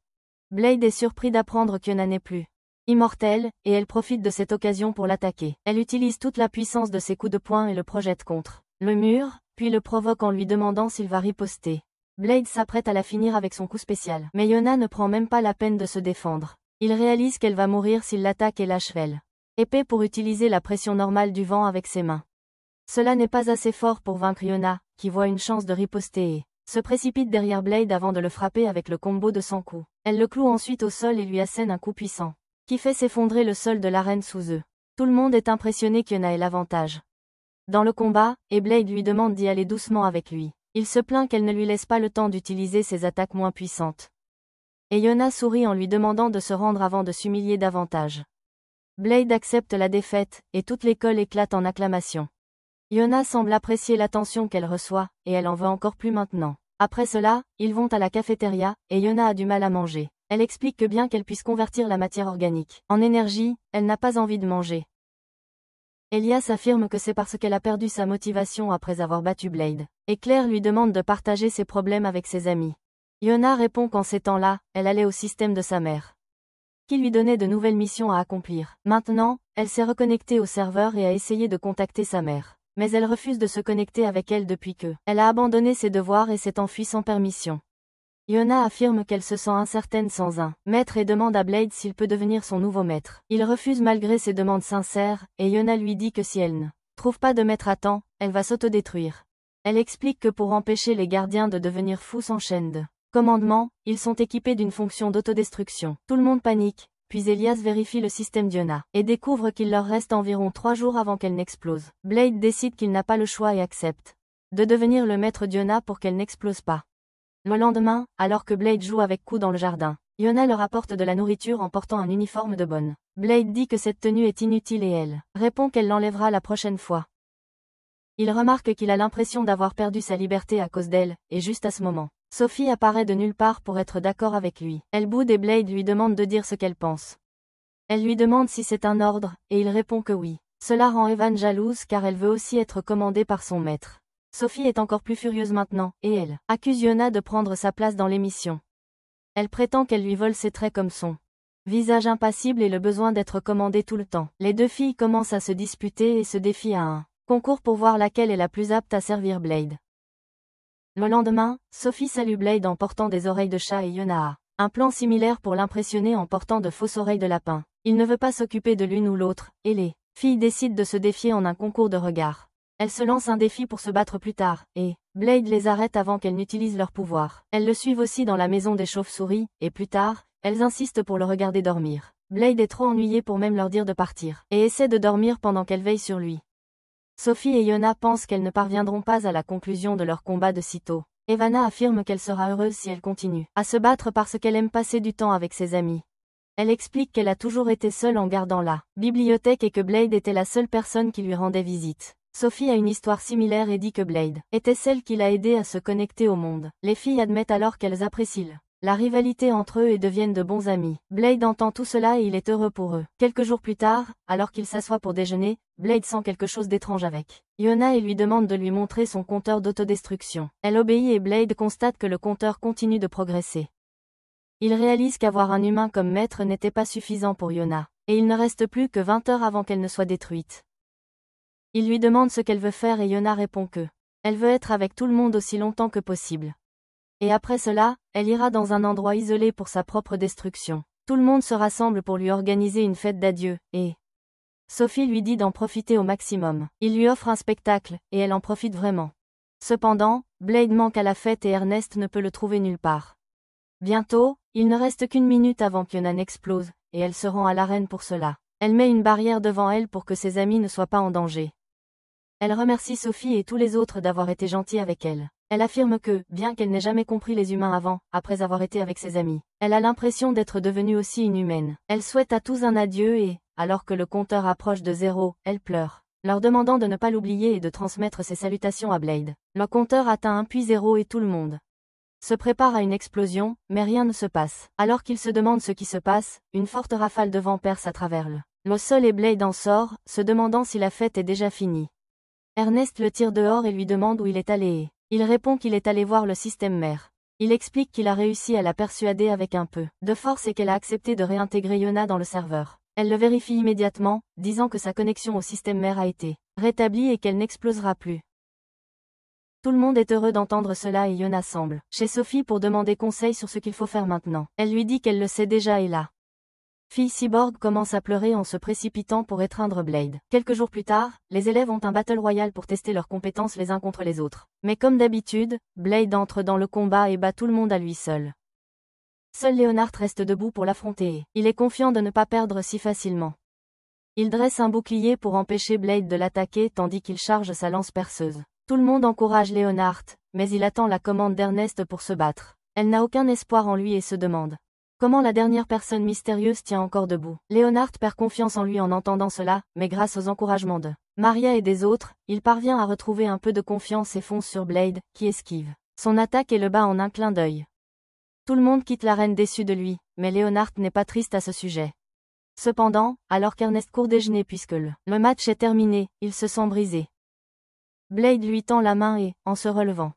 Blade est surpris d'apprendre qu'Yona n'est plus immortelle, et elle profite de cette occasion pour l'attaquer. Elle utilise toute la puissance de ses coups de poing et le projette contre le mur, puis le provoque en lui demandant s'il va riposter. Blade s'apprête à la finir avec son coup spécial. Mais Yona ne prend même pas la peine de se défendre. Il réalise qu'elle va mourir s'il l'attaque et l'achève. Épée pour utiliser la pression normale du vent avec ses mains. Cela n'est pas assez fort pour vaincre Yona, qui voit une chance de riposter et se précipite derrière Blade avant de le frapper avec le combo de 100 coups. Elle le cloue ensuite au sol et lui assène un coup puissant, qui fait s'effondrer le sol de l'arène sous eux. Tout le monde est impressionné qu'Yona ait l'avantage dans le combat, et Blade lui demande d'y aller doucement avec lui. Il se plaint qu'elle ne lui laisse pas le temps d'utiliser ses attaques moins puissantes. Et Yona sourit en lui demandant de se rendre avant de s'humilier davantage. Blade accepte la défaite, et toute l'école éclate en acclamations. Yona semble apprécier l'attention qu'elle reçoit, et elle en veut encore plus maintenant. Après cela, ils vont à la cafétéria, et Yona a du mal à manger. Elle explique que bien qu'elle puisse convertir la matière organique en énergie, elle n'a pas envie de manger. Elias affirme que c'est parce qu'elle a perdu sa motivation après avoir battu Blade. Et Claire lui demande de partager ses problèmes avec ses amis. Yona répond qu'en ces temps-là, elle allait au système de sa mère, qui lui donnait de nouvelles missions à accomplir. Maintenant, elle s'est reconnectée au serveur et a essayé de contacter sa mère. Mais elle refuse de se connecter avec elle depuis que elle a abandonné ses devoirs et s'est enfuie sans permission. Yona affirme qu'elle se sent incertaine sans un maître et demande à Blade s'il peut devenir son nouveau maître. Il refuse malgré ses demandes sincères, et Yona lui dit que si elle ne trouve pas de maître à temps, elle va s'autodétruire. Elle explique que pour empêcher les gardiens de devenir fous sans chaîne de commandement, ils sont équipés d'une fonction d'autodestruction. Tout le monde panique, puis Elias vérifie le système d'Yona, et découvre qu'il leur reste environ 3 jours avant qu'elle n'explose. Blade décide qu'il n'a pas le choix et accepte de devenir le maître d'Yona pour qu'elle n'explose pas. Le lendemain, alors que Blade joue avec Q dans le jardin, Yona leur apporte de la nourriture en portant un uniforme de bonne. Blade dit que cette tenue est inutile et elle répond qu'elle l'enlèvera la prochaine fois. Il remarque qu'il a l'impression d'avoir perdu sa liberté à cause d'elle, et juste à ce moment, Sophie apparaît de nulle part pour être d'accord avec lui. Elle boude et Blade lui demande de dire ce qu'elle pense. Elle lui demande si c'est un ordre, et il répond que oui. Cela rend Evan jalouse car elle veut aussi être commandée par son maître. Sophie est encore plus furieuse maintenant, et elle accuse Yona de prendre sa place dans l'émission. Elle prétend qu'elle lui vole ses traits comme son visage impassible et le besoin d'être commandée tout le temps. Les deux filles commencent à se disputer et se défient à un concours pour voir laquelle est la plus apte à servir Blade. Le lendemain, Sophie salue Blade en portant des oreilles de chat et Yona a un plan similaire pour l'impressionner en portant de fausses oreilles de lapin. Il ne veut pas s'occuper de l'une ou l'autre, et les filles décident de se défier en un concours de regard. Elles se lancent un défi pour se battre plus tard, et Blade les arrête avant qu'elles n'utilisent leur pouvoir. Elles le suivent aussi dans la maison des chauves-souris, et plus tard, elles insistent pour le regarder dormir. Blade est trop ennuyé pour même leur dire de partir, et essaie de dormir pendant qu'elles veillent sur lui. Sophie et Yona pensent qu'elles ne parviendront pas à la conclusion de leur combat de sitôt. Evana affirme qu'elle sera heureuse si elle continue à se battre parce qu'elle aime passer du temps avec ses amis. Elle explique qu'elle a toujours été seule en gardant la bibliothèque et que Blade était la seule personne qui lui rendait visite. Sophie a une histoire similaire et dit que Blade était celle qui l'a aidée à se connecter au monde. Les filles admettent alors qu'elles apprécient le la rivalité entre eux et deviennent de bons amis. Blade entend tout cela et il est heureux pour eux. Quelques jours plus tard, alors qu'il s'assoit pour déjeuner, Blade sent quelque chose d'étrange avec Yona et lui demande de lui montrer son compteur d'autodestruction. Elle obéit et Blade constate que le compteur continue de progresser. Il réalise qu'avoir un humain comme maître n'était pas suffisant pour Yona, et il ne reste plus que 20 heures avant qu'elle ne soit détruite. Il lui demande ce qu'elle veut faire et Yona répond que elle veut être avec tout le monde aussi longtemps que possible. Et après cela, elle ira dans un endroit isolé pour sa propre destruction. Tout le monde se rassemble pour lui organiser une fête d'adieu, et Sophie lui dit d'en profiter au maximum. Il lui offre un spectacle, et elle en profite vraiment. Cependant, Blade manque à la fête et Ernest ne peut le trouver nulle part. Bientôt, il ne reste qu'une minute avant qu'Yona n'explose, et elle se rend à l'arène pour cela. Elle met une barrière devant elle pour que ses amis ne soient pas en danger. Elle remercie Sophie et tous les autres d'avoir été gentils avec elle. Elle affirme que, bien qu'elle n'ait jamais compris les humains avant, après avoir été avec ses amis, elle a l'impression d'être devenue aussi une humaine. Elle souhaite à tous un adieu et, alors que le compteur approche de 0, elle pleure, leur demandant de ne pas l'oublier et de transmettre ses salutations à Blade. Le compteur atteint 1 puis 0 et tout le monde se prépare à une explosion, mais rien ne se passe. Alors qu'il se demande ce qui se passe, une forte rafale de vent perce à travers le sol et Blade en sort, se demandant si la fête est déjà finie. Ernest le tire dehors et lui demande où il est allé et il répond qu'il est allé voir le système mère. Il explique qu'il a réussi à la persuader avec un peu de force et qu'elle a accepté de réintégrer Yona dans le serveur. Elle le vérifie immédiatement, disant que sa connexion au système mère a été rétablie et qu'elle n'explosera plus. Tout le monde est heureux d'entendre cela et Yona semble chez Sophie pour demander conseil sur ce qu'il faut faire maintenant. Elle lui dit qu'elle le sait déjà et la fille cyborg commence à pleurer en se précipitant pour étreindre Blade. Quelques jours plus tard, les élèves ont un battle royal pour tester leurs compétences les uns contre les autres. Mais comme d'habitude, Blade entre dans le combat et bat tout le monde à lui seul. Seul Leonard reste debout pour l'affronter et il est confiant de ne pas perdre si facilement. Il dresse un bouclier pour empêcher Blade de l'attaquer tandis qu'il charge sa lance perceuse. Tout le monde encourage Leonard, mais il attend la commande d'Ernest pour se battre. Elle n'a aucun espoir en lui et se demande comment la dernière personne mystérieuse tient encore debout. Leonard perd confiance en lui en entendant cela, mais grâce aux encouragements de Maria et des autres, il parvient à retrouver un peu de confiance et fonce sur Blade, qui esquive son attaque et le bat en un clin d'œil. Tout le monde quitte l'arène déçu de lui, mais Leonard n'est pas triste à ce sujet. Cependant, alors qu'Ernest court déjeuner puisque le match est terminé, il se sent brisé. Blade lui tend la main et, en se relevant,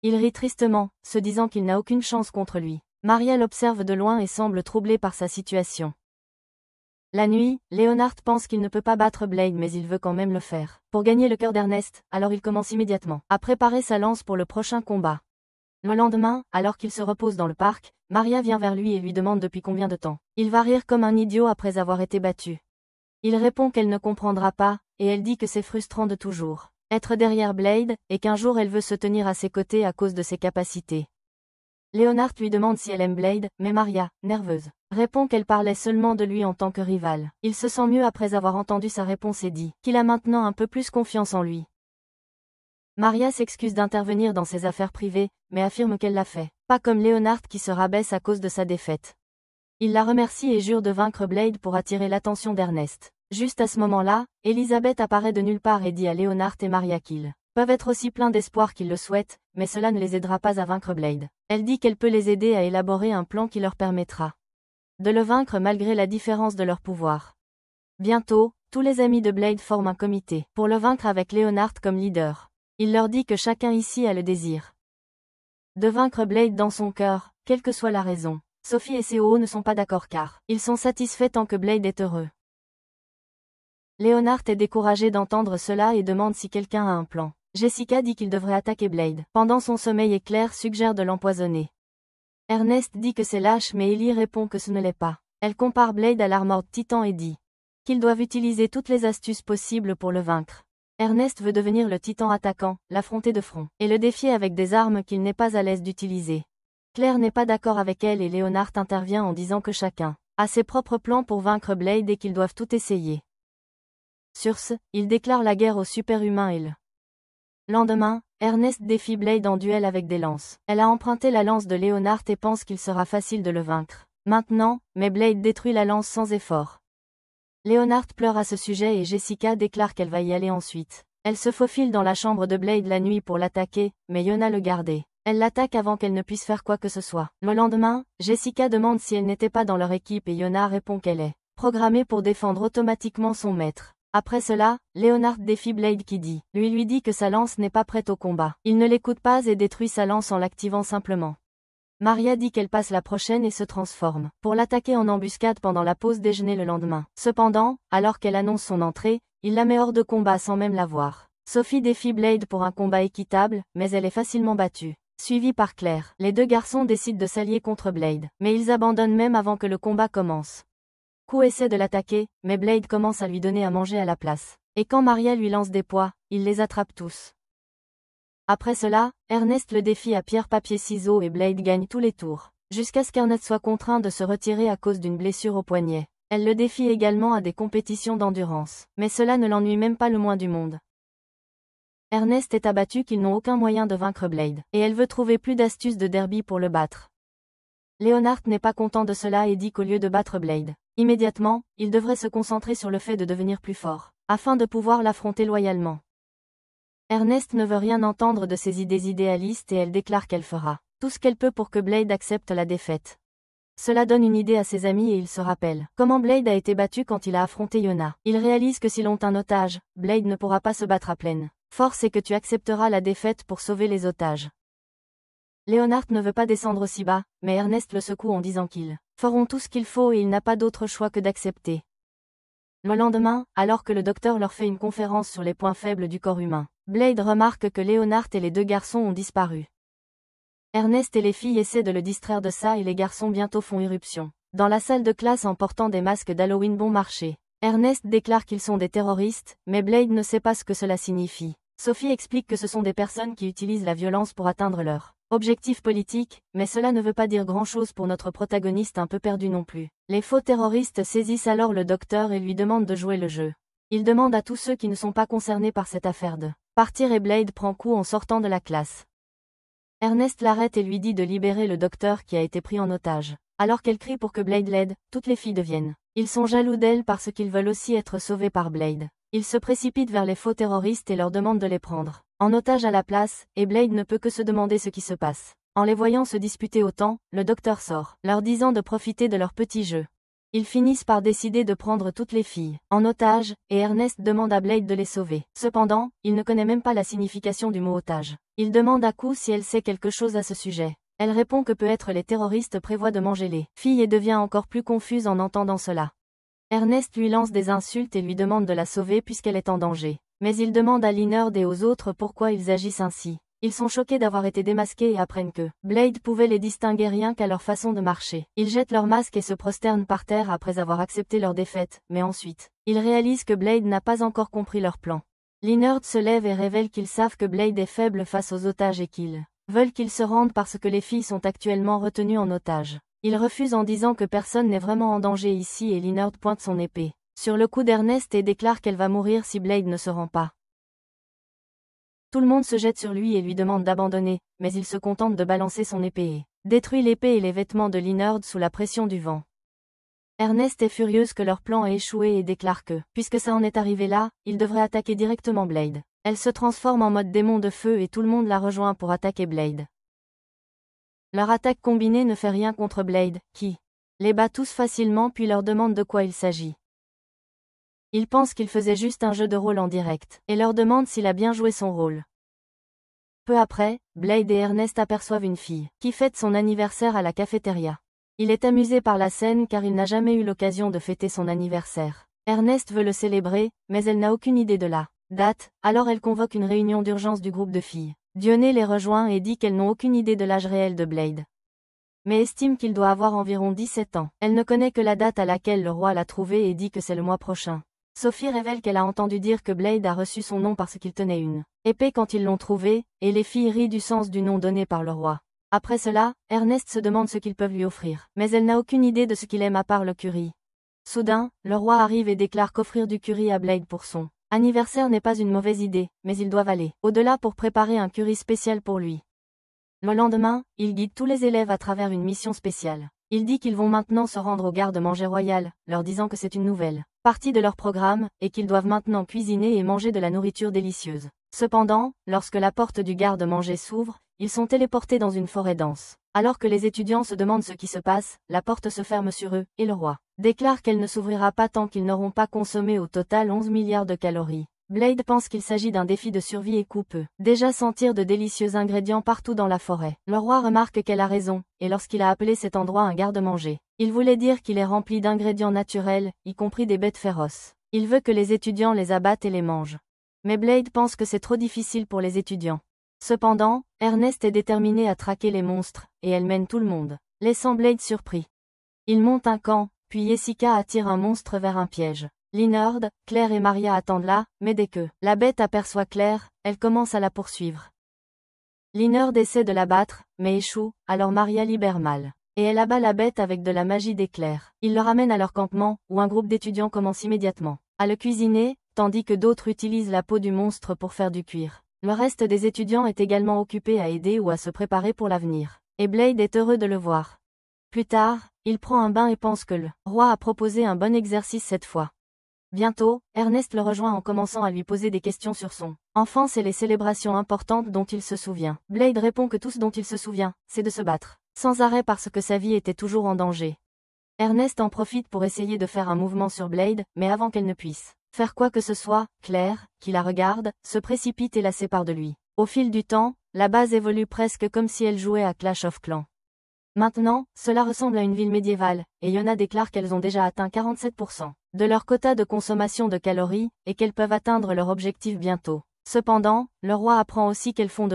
il rit tristement, se disant qu'il n'a aucune chance contre lui. Maria l'observe de loin et semble troublée par sa situation. La nuit, Leonard pense qu'il ne peut pas battre Blade mais il veut quand même le faire. Pour gagner le cœur d'Ernest, alors il commence immédiatement à préparer sa lance pour le prochain combat. Le lendemain, alors qu'il se repose dans le parc, Maria vient vers lui et lui demande depuis combien de temps. Il va rire comme un idiot après avoir été battu. Il répond qu'elle ne comprendra pas, et elle dit que c'est frustrant de toujours être derrière Blade, et qu'un jour elle veut se tenir à ses côtés à cause de ses capacités. Leonard lui demande si elle aime Blade, mais Maria, nerveuse, répond qu'elle parlait seulement de lui en tant que rival. Il se sent mieux après avoir entendu sa réponse et dit qu'il a maintenant un peu plus confiance en lui. Maria s'excuse d'intervenir dans ses affaires privées, mais affirme qu'elle l'a fait, pas comme Leonard qui se rabaisse à cause de sa défaite. Il la remercie et jure de vaincre Blade pour attirer l'attention d'Ernest. Juste à ce moment-là, Elizabeth apparaît de nulle part et dit à Leonard et Maria qu'ils peuvent être aussi pleins d'espoir qu'ils le souhaitent, mais cela ne les aidera pas à vaincre Blade. Elle dit qu'elle peut les aider à élaborer un plan qui leur permettra de le vaincre malgré la différence de leur pouvoir. Bientôt, tous les amis de Blade forment un comité pour le vaincre avec Leonard comme leader. Il leur dit que chacun ici a le désir de vaincre Blade dans son cœur, quelle que soit la raison. Sophie et COO ne sont pas d'accord car ils sont satisfaits tant que Blade est heureux. Leonard est découragé d'entendre cela et demande si quelqu'un a un plan. Jessica dit qu'il devrait attaquer Blade pendant son sommeil et Claire suggère de l'empoisonner. Ernest dit que c'est lâche mais Ellie répond que ce ne l'est pas. Elle compare Blade à l'Armored Titan et dit qu'ils doivent utiliser toutes les astuces possibles pour le vaincre. Ernest veut devenir le titan attaquant, l'affronter de front, et le défier avec des armes qu'il n'est pas à l'aise d'utiliser. Claire n'est pas d'accord avec elle et Leonard intervient en disant que chacun a ses propres plans pour vaincre Blade et qu'ils doivent tout essayer. Sur ce, il déclare la guerre aux super-humains et le lendemain, Ernest défie Blade en duel avec des lances. Elle a emprunté la lance de Leonard et pense qu'il sera facile de le vaincre. Maintenant, mais Blade détruit la lance sans effort. Leonard pleure à ce sujet et Jessica déclare qu'elle va y aller ensuite. Elle se faufile dans la chambre de Blade la nuit pour l'attaquer, mais Yona le garde. Elle l'attaque avant qu'elle ne puisse faire quoi que ce soit. Le lendemain, Jessica demande si elle n'était pas dans leur équipe et Yona répond qu'elle est programmée pour défendre automatiquement son maître. Après cela, Leonard défie Blade qui lui dit que sa lance n'est pas prête au combat. Il ne l'écoute pas et détruit sa lance en l'activant simplement. Maria dit qu'elle passe la prochaine et se transforme pour l'attaquer en embuscade pendant la pause déjeuner le lendemain. Cependant, alors qu'elle annonce son entrée, il la met hors de combat sans même la voir. Sophie défie Blade pour un combat équitable, mais elle est facilement battue. Suivie par Claire, les deux garçons décident de s'allier contre Blade, mais ils abandonnent même avant que le combat commence. Q essaie de l'attaquer, mais Blade commence à lui donner à manger à la place. Et quand Maria lui lance des poids, il les attrape tous. Après cela, Ernest le défie à pierre-papier-ciseaux et Blade gagne tous les tours, jusqu'à ce qu'Ernest soit contraint de se retirer à cause d'une blessure au poignet. Elle le défie également à des compétitions d'endurance, mais cela ne l'ennuie même pas le moins du monde. Ernest est abattu qu'ils n'ont aucun moyen de vaincre Blade, et elle veut trouver plus d'astuces de derby pour le battre. Leonard n'est pas content de cela et dit qu'au lieu de battre Blade, immédiatement, il devrait se concentrer sur le fait de devenir plus fort, afin de pouvoir l'affronter loyalement. Ernest ne veut rien entendre de ses idées idéalistes et elle déclare qu'elle fera tout ce qu'elle peut pour que Blade accepte la défaite. Cela donne une idée à ses amis et ils se rappellent comment Blade a été battu quand il a affronté Yona. Ils réalisent que s'ils ont un otage, Blade ne pourra pas se battre à pleine force et que tu accepteras la défaite pour sauver les otages. Leonard ne veut pas descendre aussi bas, mais Ernest le secoue en disant qu'ils feront tout ce qu'il faut et il n'a pas d'autre choix que d'accepter. Le lendemain, alors que le docteur leur fait une conférence sur les points faibles du corps humain, Blade remarque que Leonard et les deux garçons ont disparu. Ernest et les filles essaient de le distraire de ça et les garçons bientôt font irruption dans la salle de classe en portant des masques d'Halloween bon marché. Ernest déclare qu'ils sont des terroristes, mais Blade ne sait pas ce que cela signifie. Sophie explique que ce sont des personnes qui utilisent la violence pour atteindre leur objectif politique, mais cela ne veut pas dire grand-chose pour notre protagoniste un peu perdu non plus. Les faux terroristes saisissent alors le docteur et lui demandent de jouer le jeu. Il demande à tous ceux qui ne sont pas concernés par cette affaire de partir et Blade prend coup en sortant de la classe. Ernest l'arrête et lui dit de libérer le docteur qui a été pris en otage. Alors qu'elle crie pour que Blade l'aide, toutes les filles deviennent. Ils sont jaloux d'elle parce qu'ils veulent aussi être sauvés par Blade. Ils se précipitent vers les faux terroristes et leur demandent de les prendre en otage à la place, et Blade ne peut que se demander ce qui se passe. En les voyant se disputer autant, le docteur sort, leur disant de profiter de leur petit jeu. Ils finissent par décider de prendre toutes les filles en otage, et Ernest demande à Blade de les sauver. Cependant, il ne connaît même pas la signification du mot otage. Il demande à Q si elle sait quelque chose à ce sujet. Elle répond que peut-être les terroristes prévoient de manger les filles et devient encore plus confuse en entendant cela. Ernest lui lance des insultes et lui demande de la sauver puisqu'elle est en danger. Mais il demande à Leonard et aux autres pourquoi ils agissent ainsi. Ils sont choqués d'avoir été démasqués et apprennent que Blade pouvait les distinguer rien qu'à leur façon de marcher. Ils jettent leurs masques et se prosternent par terre après avoir accepté leur défaite, mais ensuite, ils réalisent que Blade n'a pas encore compris leur plan. Leonard se lève et révèle qu'ils savent que Blade est faible face aux otages et qu'ils veulent qu'ils se rendent parce que les filles sont actuellement retenues en otage. Il refuse en disant que personne n'est vraiment en danger ici et Leonard pointe son épée sur le cou d'Ernest et déclare qu'elle va mourir si Blade ne se rend pas. Tout le monde se jette sur lui et lui demande d'abandonner, mais il se contente de balancer son épée et détruit l'épée et les vêtements de Leonard sous la pression du vent. Ernest est furieuse que leur plan ait échoué et déclare que, puisque ça en est arrivé là, il devrait attaquer directement Blade. Elle se transforme en mode démon de feu et tout le monde la rejoint pour attaquer Blade. Leur attaque combinée ne fait rien contre Blade, qui les bat tous facilement puis leur demande de quoi il s'agit. Il pense qu'il faisait juste un jeu de rôle en direct, et leur demande s'il a bien joué son rôle. Peu après, Blade et Ernest aperçoivent une fille, qui fête son anniversaire à la cafétéria. Il est amusé par la scène car il n'a jamais eu l'occasion de fêter son anniversaire. Ernest veut le célébrer, mais elle n'a aucune idée de la date, alors elle convoque une réunion d'urgence du groupe de filles. Dionée les rejoint et dit qu'elles n'ont aucune idée de l'âge réel de Blade, mais estime qu'il doit avoir environ 17 ans. Elle ne connaît que la date à laquelle le roi l'a trouvé et dit que c'est le mois prochain. Sophie révèle qu'elle a entendu dire que Blade a reçu son nom parce qu'il tenait une épée quand ils l'ont trouvé, et les filles rient du sens du nom donné par le roi. Après cela, Ernest se demande ce qu'ils peuvent lui offrir, mais elle n'a aucune idée de ce qu'il aime à part le curry. Soudain, le roi arrive et déclare qu'offrir du curry à Blade pour son anniversaire n'est pas une mauvaise idée, mais ils doivent aller au-delà pour préparer un curry spécial pour lui. Le lendemain, il guide tous les élèves à travers une mission spéciale. Il dit qu'ils vont maintenant se rendre au garde-manger royal, leur disant que c'est une nouvelle partie de leur programme, et qu'ils doivent maintenant cuisiner et manger de la nourriture délicieuse. Cependant, lorsque la porte du garde-manger s'ouvre, ils sont téléportés dans une forêt dense. Alors que les étudiants se demandent ce qui se passe, la porte se ferme sur eux, et le roi déclare qu'elle ne s'ouvrira pas tant qu'ils n'auront pas consommé au total 11 milliards de calories. Blade pense qu'il s'agit d'un défi de survie et peut déjà sentir de délicieux ingrédients partout dans la forêt. Le roi remarque qu'elle a raison, et lorsqu'il a appelé cet endroit un garde-manger, il voulait dire qu'il est rempli d'ingrédients naturels, y compris des bêtes féroces. Il veut que les étudiants les abattent et les mangent. Mais Blade pense que c'est trop difficile pour les étudiants. Cependant, Ernest est déterminé à traquer les monstres, et elle mène tout le monde, laissant Blade surpris. Il monte un camp, puis Jessica attire un monstre vers un piège. Leonard, Claire et Maria attendent là, mais dès que la bête aperçoit Claire, elle commence à la poursuivre. Leonard essaie de la battre, mais échoue, alors Maria libère Mal. Et elle abat la bête avec de la magie d'éclair. Il le ramène à leur campement, où un groupe d'étudiants commence immédiatement à le cuisiner, tandis que d'autres utilisent la peau du monstre pour faire du cuir. Le reste des étudiants est également occupé à aider ou à se préparer pour l'avenir. Et Blade est heureux de le voir. Plus tard, il prend un bain et pense que le roi a proposé un bon exercice cette fois. Bientôt, Ernest le rejoint en commençant à lui poser des questions sur son enfance et les célébrations importantes dont il se souvient. Blade répond que tout ce dont il se souvient, c'est de se battre sans arrêt parce que sa vie était toujours en danger. Ernest en profite pour essayer de faire un mouvement sur Blade, mais avant qu'elle ne puisse faire quoi que ce soit, Claire, qui la regarde, se précipite et la sépare de lui. Au fil du temps, la base évolue presque comme si elle jouait à Clash of Clans. Maintenant, cela ressemble à une ville médiévale, et Yona déclare qu'elles ont déjà atteint 47% de leur quota de consommation de calories, et qu'elles peuvent atteindre leur objectif bientôt. Cependant, le roi apprend aussi qu'elles font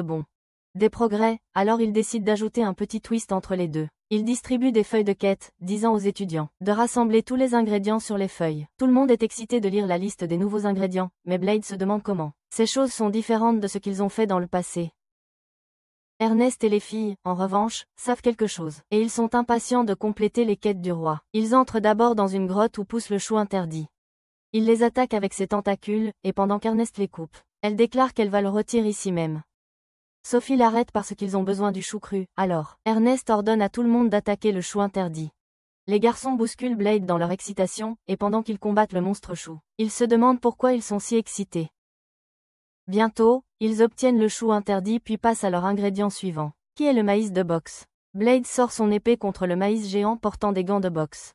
des progrès, alors il décide d'ajouter un petit twist entre les deux. Il distribue des feuilles de quête, disant aux étudiants de rassembler tous les ingrédients sur les feuilles. Tout le monde est excité de lire la liste des nouveaux ingrédients, mais Blade se demande comment ces choses sont différentes de ce qu'ils ont fait dans le passé. Ernest et les filles, en revanche, savent quelque chose, et ils sont impatients de compléter les quêtes du roi. Ils entrent d'abord dans une grotte où pousse le chou interdit. Il les attaque avec ses tentacules, et pendant qu'Ernest les coupe, elle déclare qu'elle va le retirer ici même. Sophie l'arrête parce qu'ils ont besoin du chou cru, alors Ernest ordonne à tout le monde d'attaquer le chou interdit. Les garçons bousculent Blade dans leur excitation, et pendant qu'ils combattent le monstre chou, ils se demandent pourquoi ils sont si excités. Bientôt, ils obtiennent le chou interdit puis passent à leur ingrédient suivant, qui est le maïs de boxe. Blade sort son épée contre le maïs géant portant des gants de boxe.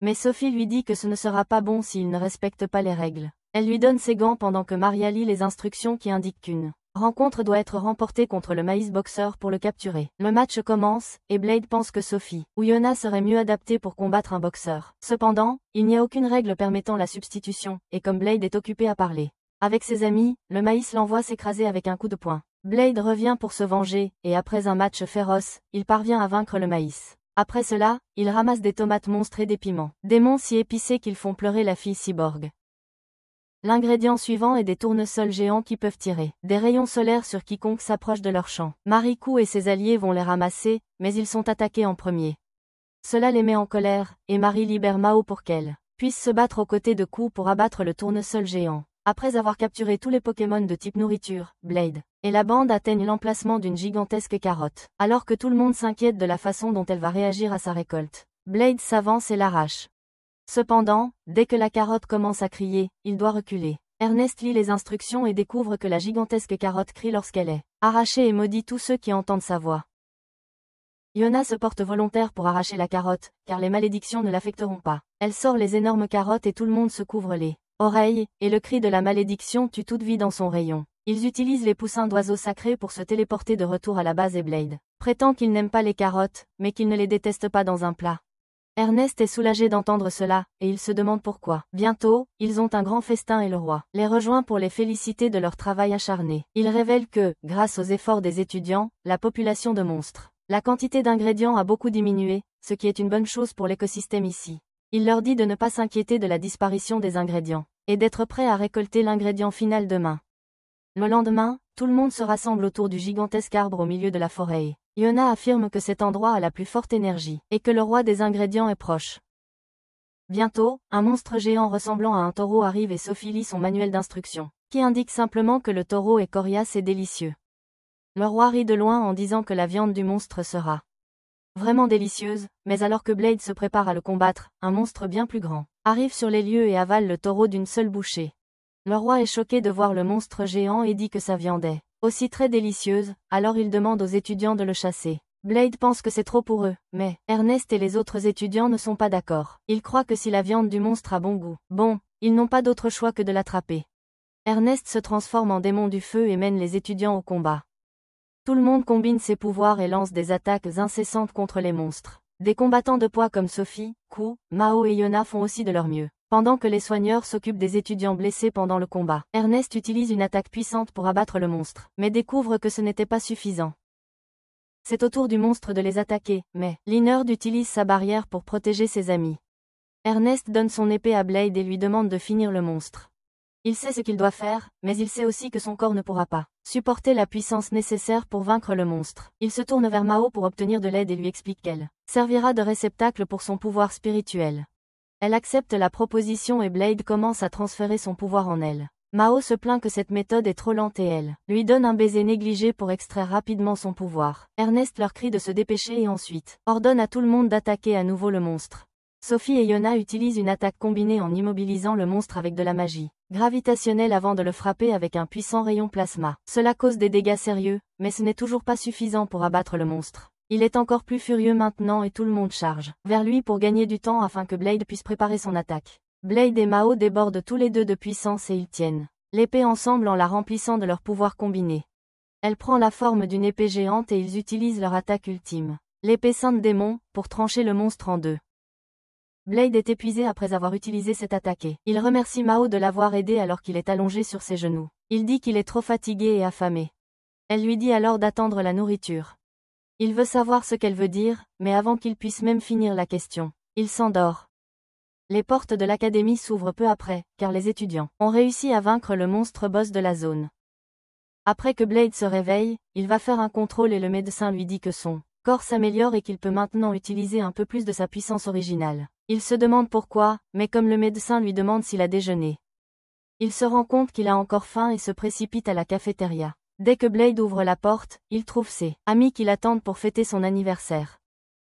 Mais Sophie lui dit que ce ne sera pas bon s'il ne respecte pas les règles. Elle lui donne ses gants pendant que Maria lit les instructions qui indiquent qu'une rencontre doit être remportée contre le maïs boxeur pour le capturer. Le match commence, et Blade pense que Sophie ou Yona serait mieux adaptée pour combattre un boxeur. Cependant, il n'y a aucune règle permettant la substitution, et comme Blade est occupé à parler avec ses amis, le maïs l'envoie s'écraser avec un coup de poing. Blade revient pour se venger, et après un match féroce, il parvient à vaincre le maïs. Après cela, il ramasse des tomates monstres et des piments. Des mons si épicés qu'ils font pleurer la fille cyborg. L'ingrédient suivant est des tournesols géants qui peuvent tirer des rayons solaires sur quiconque s'approche de leur champ. Marikou et ses alliés vont les ramasser, mais ils sont attaqués en premier. Cela les met en colère, et Marie libère Mao pour qu'elle puisse se battre aux côtés de Kou pour abattre le tournesol géant. Après avoir capturé tous les Pokémon de type nourriture, Blade et la bande atteignent l'emplacement d'une gigantesque carotte. Alors que tout le monde s'inquiète de la façon dont elle va réagir à sa récolte, Blade s'avance et l'arrache. Cependant, dès que la carotte commence à crier, il doit reculer. Ernest lit les instructions et découvre que la gigantesque carotte crie lorsqu'elle est arrachée et maudit tous ceux qui entendent sa voix. Yona se porte volontaire pour arracher la carotte, car les malédictions ne l'affecteront pas. Elle sort les énormes carottes et tout le monde se couvre les oreilles, et le cri de la malédiction tue toute vie dans son rayon. Ils utilisent les poussins d'oiseaux sacrés pour se téléporter de retour à la base et Blade prétend qu'il n'aime pas les carottes, mais qu'il ne les déteste pas dans un plat. Ernest est soulagé d'entendre cela, et il se demande pourquoi. Bientôt, ils ont un grand festin et le roi les rejoint pour les féliciter de leur travail acharné. Il révèle que, grâce aux efforts des étudiants, la population de monstres, la quantité d'ingrédients a beaucoup diminué, ce qui est une bonne chose pour l'écosystème ici. Il leur dit de ne pas s'inquiéter de la disparition des ingrédients, et d'être prêt à récolter l'ingrédient final demain. Le lendemain, tout le monde se rassemble autour du gigantesque arbre au milieu de la forêt. Yona affirme que cet endroit a la plus forte énergie, et que le roi des ingrédients est proche. Bientôt, un monstre géant ressemblant à un taureau arrive et Sophie lit son manuel d'instructions, qui indique simplement que le taureau est coriace et délicieux. Le roi rit de loin en disant que la viande du monstre sera vraiment délicieuse, mais alors que Blade se prépare à le combattre, un monstre bien plus grand arrive sur les lieux et avale le taureau d'une seule bouchée. Le roi est choqué de voir le monstre géant et dit que sa viande est aussi très délicieuse, alors il demande aux étudiants de le chasser. Blade pense que c'est trop pour eux, mais Ernest et les autres étudiants ne sont pas d'accord. Ils croient que si la viande du monstre a bon goût, ils n'ont pas d'autre choix que de l'attraper. Ernest se transforme en démon du feu et mène les étudiants au combat. Tout le monde combine ses pouvoirs et lance des attaques incessantes contre les monstres. Des combattants de poids comme Sophie, Ku, Mao et Yona font aussi de leur mieux. Pendant que les soigneurs s'occupent des étudiants blessés pendant le combat, Ernest utilise une attaque puissante pour abattre le monstre, mais découvre que ce n'était pas suffisant. C'est au tour du monstre de les attaquer, mais Leonard utilise sa barrière pour protéger ses amis. Ernest donne son épée à Blade et lui demande de finir le monstre. Il sait ce qu'il doit faire, mais il sait aussi que son corps ne pourra pas supporter la puissance nécessaire pour vaincre le monstre. Il se tourne vers Mao pour obtenir de l'aide et lui explique qu'elle servira de réceptacle pour son pouvoir spirituel. Elle accepte la proposition et Blade commence à transférer son pouvoir en elle. Mao se plaint que cette méthode est trop lente et elle lui donne un baiser négligé pour extraire rapidement son pouvoir. Ernest leur crie de se dépêcher et ensuite ordonne à tout le monde d'attaquer à nouveau le monstre. Sophie et Yona utilisent une attaque combinée en immobilisant le monstre avec de la magie gravitationnelle avant de le frapper avec un puissant rayon plasma. Cela cause des dégâts sérieux, mais ce n'est toujours pas suffisant pour abattre le monstre. Il est encore plus furieux maintenant et tout le monde charge vers lui pour gagner du temps afin que Blade puisse préparer son attaque. Blade et Mao débordent tous les deux de puissance et ils tiennent l'épée ensemble en la remplissant de leur pouvoir combiné. Elle prend la forme d'une épée géante et ils utilisent leur attaque ultime, l'épée Sainte Démon, pour trancher le monstre en deux. Blade est épuisé après avoir utilisé cette attaque. Il remercie Mao de l'avoir aidé alors qu'il est allongé sur ses genoux. Il dit qu'il est trop fatigué et affamé. Elle lui dit alors d'attendre la nourriture. Il veut savoir ce qu'elle veut dire, mais avant qu'il puisse même finir la question, il s'endort. Les portes de l'académie s'ouvrent peu après, car les étudiants ont réussi à vaincre le monstre boss de la zone. Après que Blade se réveille, il va faire un contrôle et le médecin lui dit que son corps s'améliore et qu'il peut maintenant utiliser un peu plus de sa puissance originale. Il se demande pourquoi, mais comme le médecin lui demande s'il a déjeuné, il se rend compte qu'il a encore faim et se précipite à la cafétéria. Dès que Blade ouvre la porte, il trouve ses amis qui l'attendent pour fêter son anniversaire.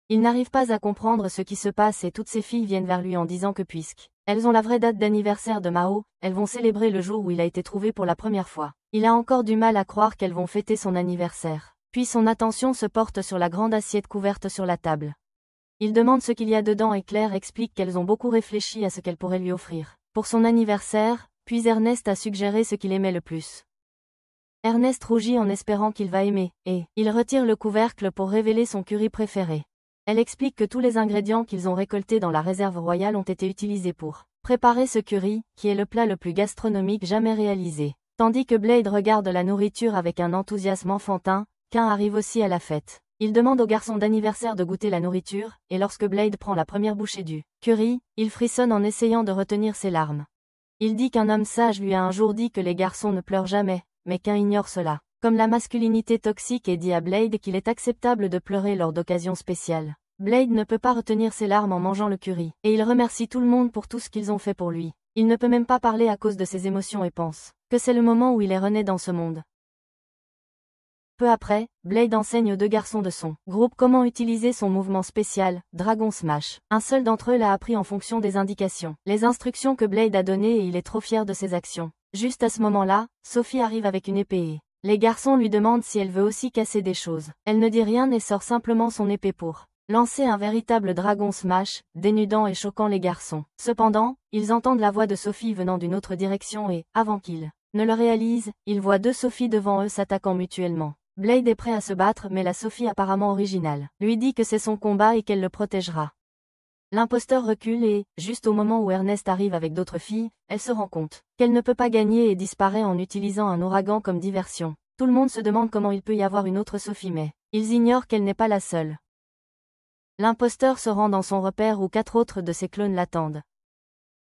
Il n'arrive pas à comprendre ce qui se passe et toutes ses filles viennent vers lui en disant que puisqu'elles ont la vraie date d'anniversaire de Mao, elles vont célébrer le jour où il a été trouvé pour la première fois. Il a encore du mal à croire qu'elles vont fêter son anniversaire. Puis son attention se porte sur la grande assiette couverte sur la table. Il demande ce qu'il y a dedans et Claire explique qu'elles ont beaucoup réfléchi à ce qu'elle pourrait lui offrir pour son anniversaire, puis Ernest a suggéré ce qu'il aimait le plus. Ernest rougit en espérant qu'il va aimer, et il retire le couvercle pour révéler son curry préféré. Elle explique que tous les ingrédients qu'ils ont récoltés dans la réserve royale ont été utilisés pour préparer ce curry, qui est le plat le plus gastronomique jamais réalisé. Tandis que Blade regarde la nourriture avec un enthousiasme enfantin, Cain arrive aussi à la fête. Il demande au garçon d'anniversaire de goûter la nourriture, et lorsque Blade prend la première bouchée du curry, il frissonne en essayant de retenir ses larmes. Il dit qu'un homme sage lui a un jour dit que les garçons ne pleurent jamais, mais Cain ignore cela. Comme la masculinité toxique et dit à Blade qu'il est acceptable de pleurer lors d'occasions spéciales. Blade ne peut pas retenir ses larmes en mangeant le curry, et il remercie tout le monde pour tout ce qu'ils ont fait pour lui. Il ne peut même pas parler à cause de ses émotions et pense que c'est le moment où il est rené dans ce monde. Peu après, Blade enseigne aux deux garçons de son groupe comment utiliser son mouvement spécial, Dragon Smash. Un seul d'entre eux l'a appris en fonction des indications, les instructions que Blade a données et il est trop fier de ses actions. Juste à ce moment-là, Sophie arrive avec une épée. Les garçons lui demandent si elle veut aussi casser des choses. Elle ne dit rien et sort simplement son épée pour lancer un véritable Dragon Smash, dénudant et choquant les garçons. Cependant, ils entendent la voix de Sophie venant d'une autre direction et, avant qu'ils ne le réalisent, ils voient deux Sophies devant eux s'attaquant mutuellement. Blade est prêt à se battre mais la Sophie apparemment originale lui dit que c'est son combat et qu'elle le protégera. L'imposteur recule et, juste au moment où Ernest arrive avec d'autres filles, elle se rend compte qu'elle ne peut pas gagner et disparaît en utilisant un ouragan comme diversion. Tout le monde se demande comment il peut y avoir une autre Sophie mais ils ignorent qu'elle n'est pas la seule. L'imposteur se rend dans son repère où 4 autres de ses clones l'attendent.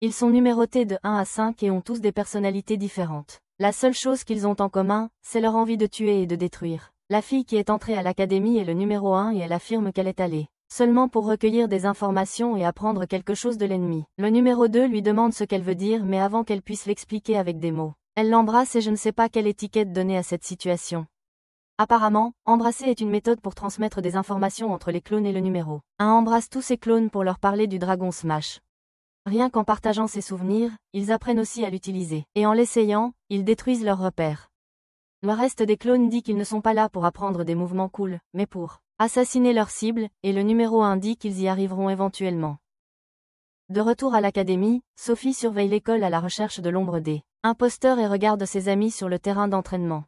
Ils sont numérotés de 1 à 5 et ont tous des personnalités différentes. La seule chose qu'ils ont en commun, c'est leur envie de tuer et de détruire. La fille qui est entrée à l'académie est le numéro 1 et elle affirme qu'elle est allée seulement pour recueillir des informations et apprendre quelque chose de l'ennemi. Le numéro 2 lui demande ce qu'elle veut dire mais avant qu'elle puisse l'expliquer avec des mots, elle l'embrasse et je ne sais pas quelle étiquette donner à cette situation. Apparemment, embrasser est une méthode pour transmettre des informations entre les clones et le numéro 1 embrasse tous ses clones pour leur parler du Dragon Smash. Rien qu'en partageant ses souvenirs, ils apprennent aussi à l'utiliser. Et en l'essayant, ils détruisent leurs repères. Le reste des clones dit qu'ils ne sont pas là pour apprendre des mouvements cool, mais pour assassiner leur cible, et le numéro 1 dit qu'ils y arriveront éventuellement. De retour à l'académie, Sophie surveille l'école à la recherche de l'ombre des imposteurs et regarde ses amis sur le terrain d'entraînement.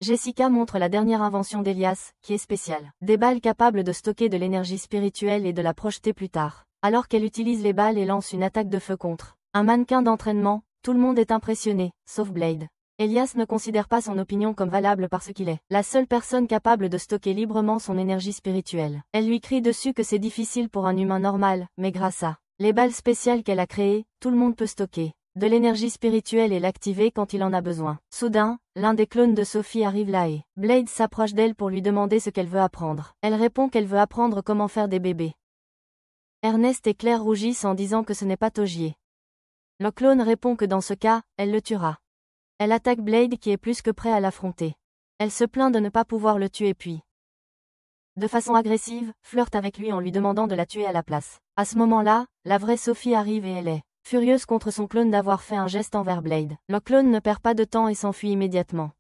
Jessica montre la dernière invention d'Elias, qui est spéciale. Des balles capables de stocker de l'énergie spirituelle et de la projeter plus tard. Alors qu'elle utilise les balles et lance une attaque de feu contre un mannequin d'entraînement, tout le monde est impressionné, sauf Blade. Elias ne considère pas son opinion comme valable parce qu'il est la seule personne capable de stocker librement son énergie spirituelle. Elle lui crie dessus que c'est difficile pour un humain normal, mais grâce à les balles spéciales qu'elle a créées, tout le monde peut stocker de l'énergie spirituelle et l'activer quand il en a besoin. Soudain, l'un des clones de Sophie arrive là et Blade s'approche d'elle pour lui demander ce qu'elle veut apprendre. Elle répond qu'elle veut apprendre comment faire des bébés. Ernest et Claire rougissent en disant que ce n'est pas Togier. Le clone répond que dans ce cas, elle le tuera. Elle attaque Blade qui est plus que prêt à l'affronter. Elle se plaint de ne pas pouvoir le tuer puis, de façon agressive, flirte avec lui en lui demandant de la tuer à la place. À ce moment-là, la vraie Sophie arrive et elle est furieuse contre son clone d'avoir fait un geste envers Blade. Le clone ne perd pas de temps et s'enfuit immédiatement.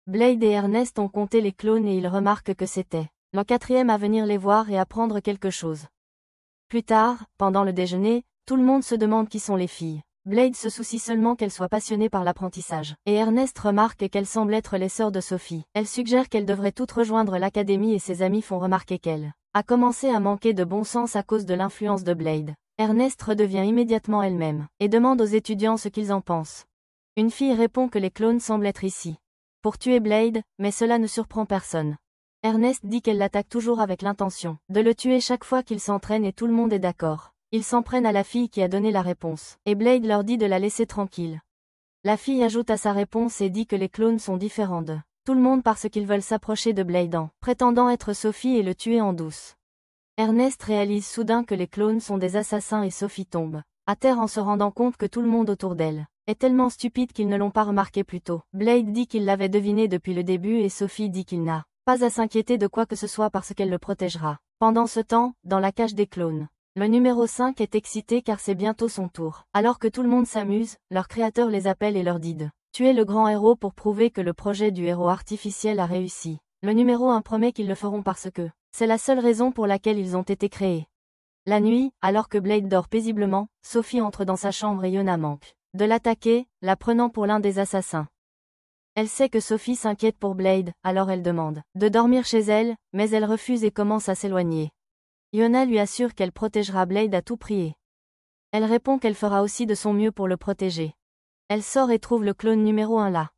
Blade et Ernest ont compté les clones et ils remarquent que c'était le quatrième à venir les voir et apprendre quelque chose. Plus tard, pendant le déjeuner, tout le monde se demande qui sont les filles. Blade se soucie seulement qu'elles soient passionnées par l'apprentissage. Et Ernest remarque qu'elles semblent être les sœurs de Sophie. Elle suggère qu'elles devraient toutes rejoindre l'académie et ses amis font remarquer qu'elle a commencé à manquer de bon sens à cause de l'influence de Blade. Ernest redevient immédiatement elle-même, et demande aux étudiants ce qu'ils en pensent. Une fille répond que les clones semblent être ici pour tuer Blade, mais cela ne surprend personne. Ernest dit qu'elle l'attaque toujours avec l'intention de le tuer chaque fois qu'il s'entraîne et tout le monde est d'accord. Ils s'en prennent à la fille qui a donné la réponse, et Blade leur dit de la laisser tranquille. La fille ajoute à sa réponse et dit que les clones sont différents de tout le monde parce qu'ils veulent s'approcher de Blade en prétendant être Sophie et le tuer en douce. Ernest réalise soudain que les clones sont des assassins et Sophie tombe à terre en se rendant compte que tout le monde autour d'elle est tellement stupide qu'ils ne l'ont pas remarqué plus tôt. Blade dit qu'il l'avait deviné depuis le début et Sophie dit qu'il n'a pas à s'inquiéter de quoi que ce soit parce qu'elle le protégera. Pendant ce temps, dans la cage des clones, le numéro 5 est excité car c'est bientôt son tour. Alors que tout le monde s'amuse, leur créateur les appelle et leur dit de tuer le grand héros pour prouver que le projet du héros artificiel a réussi. Le numéro 1 promet qu'ils le feront parce que c'est la seule raison pour laquelle ils ont été créés. La nuit, alors que Blade dort paisiblement, Sophie entre dans sa chambre et Yona manque de l'attaquer, la prenant pour l'un des assassins. Elle sait que Sophie s'inquiète pour Blade, alors elle demande de dormir chez elle, mais elle refuse et commence à s'éloigner. Yona lui assure qu'elle protégera Blade à tout prix. Elle répond qu'elle fera aussi de son mieux pour le protéger. Elle sort et trouve le clone numéro 1 là.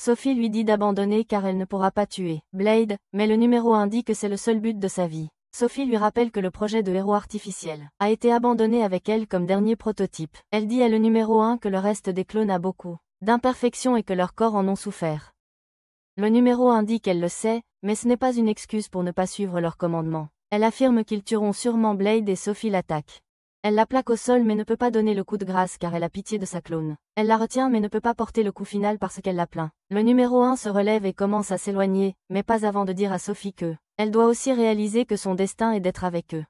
Sophie lui dit d'abandonner car elle ne pourra pas tuer Blade, mais le numéro 1 dit que c'est le seul but de sa vie. Sophie lui rappelle que le projet de héros artificiel a été abandonné avec elle comme dernier prototype. Elle dit à le numéro 1 que le reste des clones a beaucoup d'imperfections et que leurs corps en ont souffert. Le numéro 1 dit qu'elle le sait, mais ce n'est pas une excuse pour ne pas suivre leur commandement. Elle affirme qu'ils tueront sûrement Blade et Sophie l'attaque. Elle la plaque au sol mais ne peut pas donner le coup de grâce car elle a pitié de sa clone. Elle la retient mais ne peut pas porter le coup final parce qu'elle la plaint. Le numéro 1 se relève et commence à s'éloigner, mais pas avant de dire à Sophie que elle doit aussi réaliser que son destin est d'être avec eux.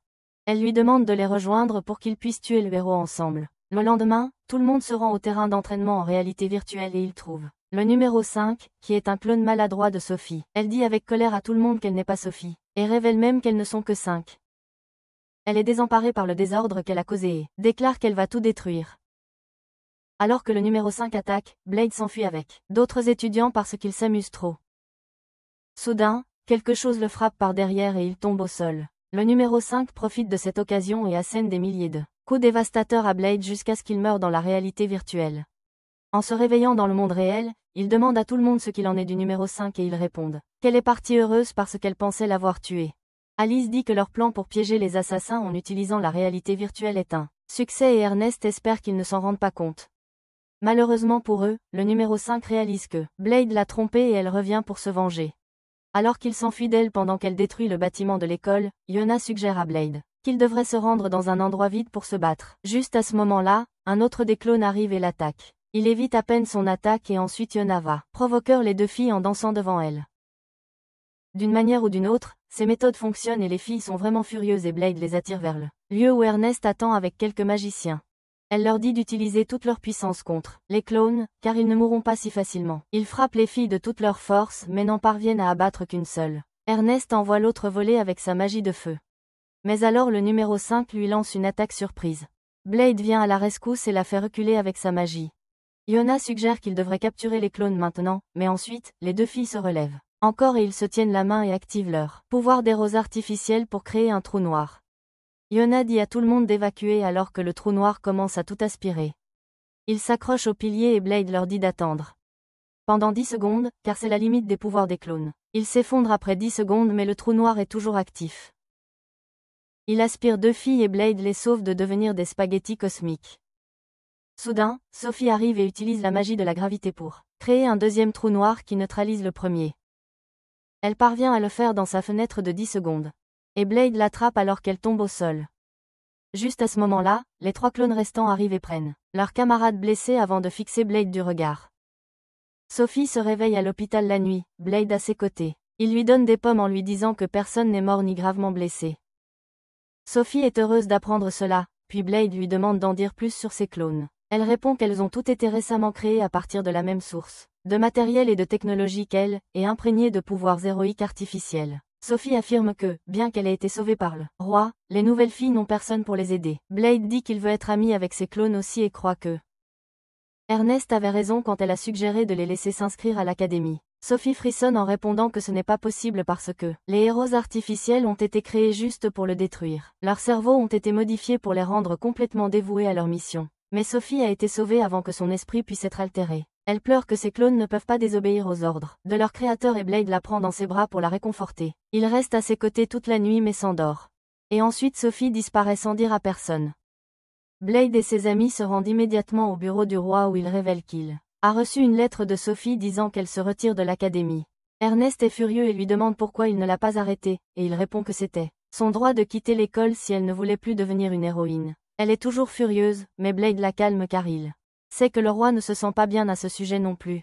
Elle lui demande de les rejoindre pour qu'ils puissent tuer le héros ensemble. Le lendemain, tout le monde se rend au terrain d'entraînement en réalité virtuelle et ils trouvent le numéro 5, qui est un clone maladroit de Sophie. Elle dit avec colère à tout le monde qu'elle n'est pas Sophie, et révèle même qu'elles ne sont que 5. Elle est désemparée par le désordre qu'elle a causé et déclare qu'elle va tout détruire. Alors que le numéro 5 attaque, Blade s'enfuit avec d'autres étudiants parce qu'il s'amuse trop. Soudain, quelque chose le frappe par derrière et il tombe au sol. Le numéro 5 profite de cette occasion et assène des milliers de coups dévastateurs à Blade jusqu'à ce qu'il meure dans la réalité virtuelle. En se réveillant dans le monde réel, il demande à tout le monde ce qu'il en est du numéro 5 et ils répondent qu'elle est partie heureuse parce qu'elle pensait l'avoir tué. Alice dit que leur plan pour piéger les assassins en utilisant la réalité virtuelle est un succès et Ernest espère qu'ils ne s'en rendent pas compte. Malheureusement pour eux, le numéro 5 réalise que Blade l'a trompée et elle revient pour se venger. Alors qu'il s'enfuit d'elle pendant qu'elle détruit le bâtiment de l'école, Yona suggère à Blade qu'il devrait se rendre dans un endroit vide pour se battre. Juste à ce moment-là, un autre des clones arrive et l'attaque. Il évite à peine son attaque et ensuite Yona va provoquer les deux filles en dansant devant elle. D'une manière ou d'une autre, ces méthodes fonctionnent et les filles sont vraiment furieuses et Blade les attire vers le lieu où Ernest attend avec quelques magiciens. Elle leur dit d'utiliser toute leur puissance contre les clones, car ils ne mourront pas si facilement. Ils frappent les filles de toute leur force mais n'en parviennent à abattre qu'une seule. Ernest envoie l'autre voler avec sa magie de feu. Mais alors le numéro 5 lui lance une attaque surprise. Blade vient à la rescousse et la fait reculer avec sa magie. Yona suggère qu'ils devraient capturer les clones maintenant, mais ensuite, les deux filles se relèvent. Encore et ils se tiennent la main et activent leur pouvoir des roses artificielles pour créer un trou noir. Yona dit à tout le monde d'évacuer alors que le trou noir commence à tout aspirer. Ils s'accrochent au pilier et Blade leur dit d'attendre. Pendant 10 secondes, car c'est la limite des pouvoirs des clones. Ils s'effondrent après 10 secondes mais le trou noir est toujours actif. Il aspire deux filles et Blade les sauve de devenir des spaghettis cosmiques. Soudain, Sophie arrive et utilise la magie de la gravité pour créer un deuxième trou noir qui neutralise le premier. Elle parvient à le faire dans sa fenêtre de 10 secondes. Et Blade l'attrape alors qu'elle tombe au sol. Juste à ce moment-là, les 3 clones restants arrivent et prennent leur camarade blessé avant de fixer Blade du regard. Sophie se réveille à l'hôpital la nuit, Blade à ses côtés. Il lui donne des pommes en lui disant que personne n'est mort ni gravement blessé. Sophie est heureuse d'apprendre cela, puis Blade lui demande d'en dire plus sur ses clones. Elle répond qu'elles ont toutes été récemment créées à partir de la même source de matériel et de technologie qu'elle, et imprégnées de pouvoirs héroïques artificiels. Sophie affirme que, bien qu'elle ait été sauvée par le roi, les nouvelles filles n'ont personne pour les aider. Blade dit qu'il veut être ami avec ses clones aussi et croit que Ernest avait raison quand elle a suggéré de les laisser s'inscrire à l'académie. Sophie frissonne en répondant que ce n'est pas possible parce que les héros artificiels ont été créés juste pour le détruire. Leurs cerveaux ont été modifiés pour les rendre complètement dévoués à leur mission. Mais Sophie a été sauvée avant que son esprit puisse être altéré. Elle pleure que ses clones ne peuvent pas désobéir aux ordres de leur créateur et Blade la prend dans ses bras pour la réconforter. Il reste à ses côtés toute la nuit mais s'endort. Et ensuite Sophie disparaît sans dire à personne. Blade et ses amis se rendent immédiatement au bureau du roi où il révèle qu'il a reçu une lettre de Sophie disant qu'elle se retire de l'académie. Ernest est furieux et lui demande pourquoi il ne l'a pas arrêtée, et il répond que c'était son droit de quitter l'école si elle ne voulait plus devenir une héroïne. Elle est toujours furieuse, mais Blade la calme car il sait que le roi ne se sent pas bien à ce sujet non plus.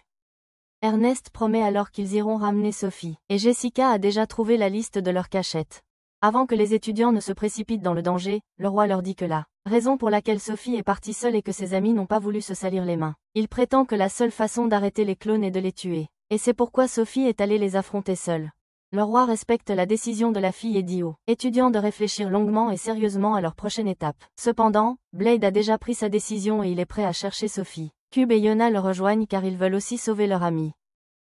Ernest promet alors qu'ils iront ramener Sophie, et Jessica a déjà trouvé la liste de leurs cachettes. Avant que les étudiants ne se précipitent dans le danger, le roi leur dit que la raison pour laquelle Sophie est partie seule est que ses amis n'ont pas voulu se salir les mains. Il prétend que la seule façon d'arrêter les clones est de les tuer. Et c'est pourquoi Sophie est allée les affronter seule. Le roi respecte la décision de la fille et dit aux étudiants de réfléchir longuement et sérieusement à leur prochaine étape. Cependant, Blade a déjà pris sa décision et il est prêt à chercher Sophie. Cube et Yona le rejoignent car ils veulent aussi sauver leur amie.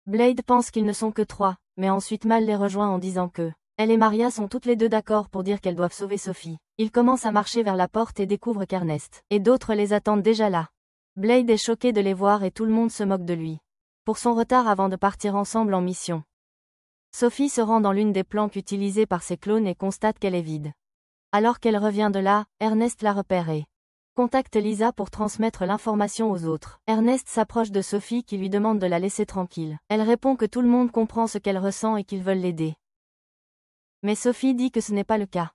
Blade pense qu'ils ne sont que 3, mais ensuite Mal les rejoint en disant que elle et Maria sont toutes les deux d'accord pour dire qu'elles doivent sauver Sophie. Ils commencent à marcher vers la porte et découvrent qu'Ernest et d'autres les attendent déjà là. Blade est choqué de les voir et tout le monde se moque de lui. Pour son retard avant de partir ensemble en mission. Sophie se rend dans l'une des planques utilisées par ses clones et constate qu'elle est vide. Alors qu'elle revient de là, Ernest la repère et contacte Lisa pour transmettre l'information aux autres. Ernest s'approche de Sophie qui lui demande de la laisser tranquille. Elle répond que tout le monde comprend ce qu'elle ressent et qu'ils veulent l'aider. Mais Sophie dit que ce n'est pas le cas.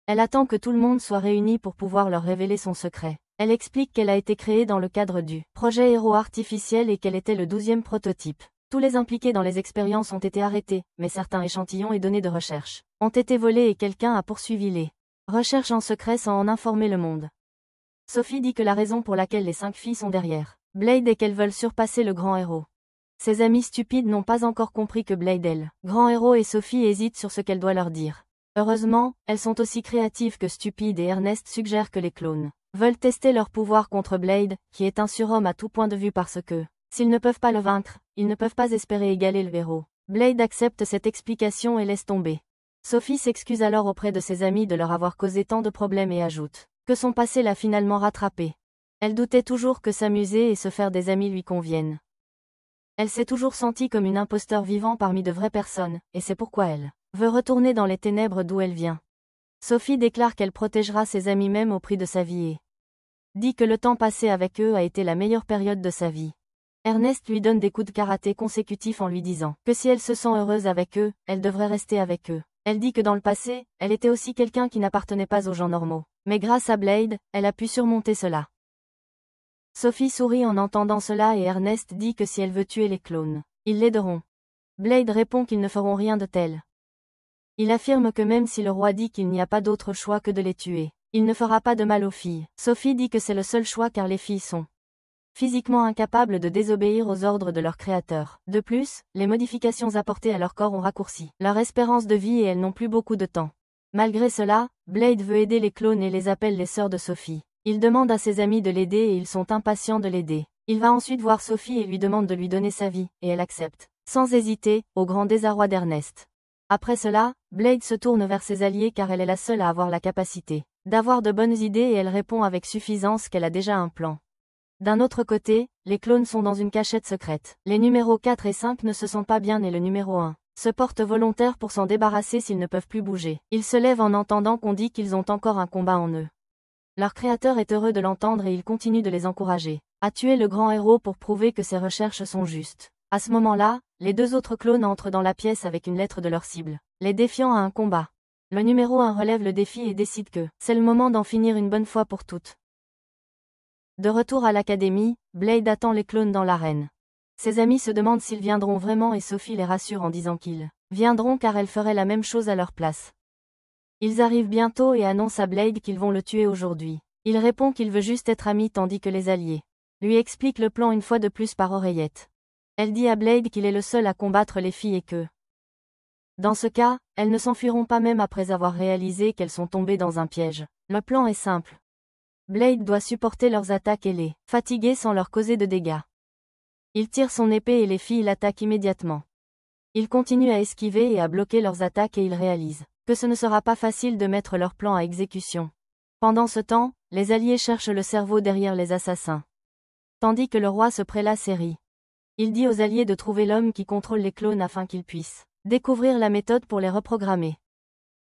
Elle attend que tout le monde soit réuni pour pouvoir leur révéler son secret. Elle explique qu'elle a été créée dans le cadre du projet héros artificiel et qu'elle était le 12e prototype. Tous les impliqués dans les expériences ont été arrêtés, mais certains échantillons et données de recherche ont été volés et quelqu'un a poursuivi les recherches en secret sans en informer le monde. Sophie dit que la raison pour laquelle les 5 filles sont derrière Blade est qu'elles veulent surpasser le grand héros. Ses amis stupides n'ont pas encore compris que Blade est le grand héros et Sophie hésite sur ce qu'elle doit leur dire. Heureusement, elles sont aussi créatives que stupides et Ernest suggère que les clones veulent tester leur pouvoir contre Blade, qui est un surhomme à tout point de vue parce que s'ils ne peuvent pas le vaincre, ils ne peuvent pas espérer égaler le héros. Blade accepte cette explication et laisse tomber. Sophie s'excuse alors auprès de ses amis de leur avoir causé tant de problèmes et ajoute que son passé l'a finalement rattrapée. Elle doutait toujours que s'amuser et se faire des amis lui conviennent. Elle s'est toujours sentie comme une imposteur vivant parmi de vraies personnes, et c'est pourquoi elle veut retourner dans les ténèbres d'où elle vient. Sophie déclare qu'elle protégera ses amis même au prix de sa vie et dit que le temps passé avec eux a été la meilleure période de sa vie. Ernest lui donne des coups de karaté consécutifs en lui disant que si elle se sent heureuse avec eux, elle devrait rester avec eux. Elle dit que dans le passé, elle était aussi quelqu'un qui n'appartenait pas aux gens normaux. Mais grâce à Blade, elle a pu surmonter cela. Sophie sourit en entendant cela et Ernest dit que si elle veut tuer les clones, ils l'aideront. Blade répond qu'ils ne feront rien de tel. Il affirme que même si le roi dit qu'il n'y a pas d'autre choix que de les tuer, Il ne fera pas de mal aux filles. Sophie dit que c'est le seul choix car les filles sont physiquement incapables de désobéir aux ordres de leur créateur. De plus, les modifications apportées à leur corps ont raccourci leur espérance de vie et elles n'ont plus beaucoup de temps. Malgré cela, Blade veut aider les clones et les appelle les sœurs de Sophie. Il demande à ses amis de l'aider et ils sont impatients de l'aider. Il va ensuite voir Sophie et lui demande de lui donner sa vie, et elle accepte, sans hésiter, au grand désarroi d'Ernest. Après cela, Blade se tourne vers ses alliés car elle est la seule à avoir la capacité d'avoir de bonnes idées et elle répond avec suffisance qu'elle a déjà un plan. D'un autre côté, les clones sont dans une cachette secrète. Les numéros 4 et 5 ne se sentent pas bien et le numéro 1 se porte volontaire pour s'en débarrasser s'ils ne peuvent plus bouger. Ils se lèvent en entendant qu'on dit qu'ils ont encore un combat en eux. Leur créateur est heureux de l'entendre et il continue de les encourager à tuer le grand héros pour prouver que ses recherches sont justes. À ce moment-là, les deux autres clones entrent dans la pièce avec une lettre de leur cible, les défiant à un combat. Le numéro 1 relève le défi et décide que c'est le moment d'en finir une bonne fois pour toutes. De retour à l'académie, Blade attend les clones dans l'arène. Ses amis se demandent s'ils viendront vraiment et Sophie les rassure en disant qu'ils viendront car elle ferait la même chose à leur place. Ils arrivent bientôt et annoncent à Blade qu'ils vont le tuer aujourd'hui. Il répond qu'il veut juste être ami tandis que les alliés lui expliquent le plan une fois de plus par oreillette. Elle dit à Blade qu'il est le seul à combattre les filles et que, dans ce cas, elles ne s'enfuiront pas même après avoir réalisé qu'elles sont tombées dans un piège. Le plan est simple. Blade doit supporter leurs attaques et les fatiguer sans leur causer de dégâts. Il tire son épée et les filles l'attaquent immédiatement. Il continue à esquiver et à bloquer leurs attaques et il réalise que ce ne sera pas facile de mettre leur plan à exécution. Pendant ce temps, les alliés cherchent le cerveau derrière les assassins. Tandis que le roi se prélasse et rit. Il dit aux alliés de trouver l'homme qui contrôle les clones afin qu'ils puissent découvrir la méthode pour les reprogrammer.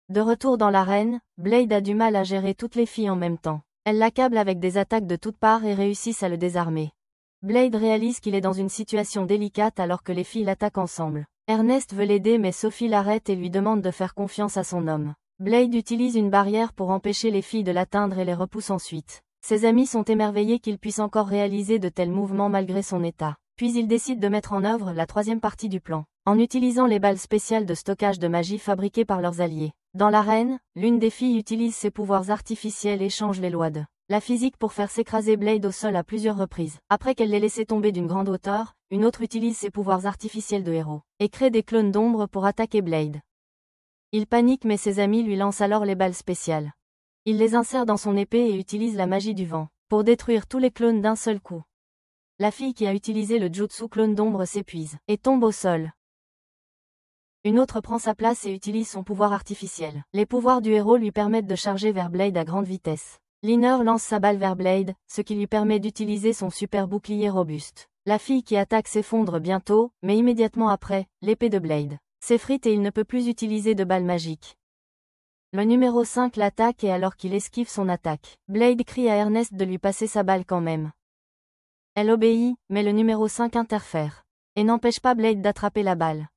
De retour dans l'arène, Blade a du mal à gérer toutes les filles en même temps. Elles l'accablent avec des attaques de toutes parts et réussissent à le désarmer. Blade réalise qu'il est dans une situation délicate alors que les filles l'attaquent ensemble. Ernest veut l'aider mais Sophie l'arrête et lui demande de faire confiance à son homme. Blade utilise une barrière pour empêcher les filles de l'atteindre et les repousse ensuite. Ses amis sont émerveillés qu'il puisse encore réaliser de tels mouvements malgré son état. Puis il décide de mettre en œuvre la troisième partie du plan, en utilisant les balles spéciales de stockage de magie fabriquées par leurs alliés. Dans l'arène, l'une des filles utilise ses pouvoirs artificiels et change les lois de la physique pour faire s'écraser Blade au sol à plusieurs reprises. Après qu'elle l'ait laissé tomber d'une grande hauteur, une autre utilise ses pouvoirs artificiels de héros, et crée des clones d'ombre pour attaquer Blade. Il panique mais ses amis lui lancent alors les balles spéciales. Il les insère dans son épée et utilise la magie du vent, pour détruire tous les clones d'un seul coup. La fille qui a utilisé le jutsu clone d'ombre s'épuise, et tombe au sol. Une autre prend sa place et utilise son pouvoir artificiel. Les pouvoirs du héros lui permettent de charger vers Blade à grande vitesse. Liner lance sa balle vers Blade, ce qui lui permet d'utiliser son super bouclier robuste. La fille qui attaque s'effondre bientôt, mais immédiatement après, l'épée de Blade s'effrite et il ne peut plus utiliser de balles magiques. Le numéro 5 l'attaque et alors qu'il esquive son attaque, Blade crie à Ernest de lui passer sa balle quand même. Elle obéit, mais le numéro 5 interfère et n'empêche pas Blade d'attraper la balle.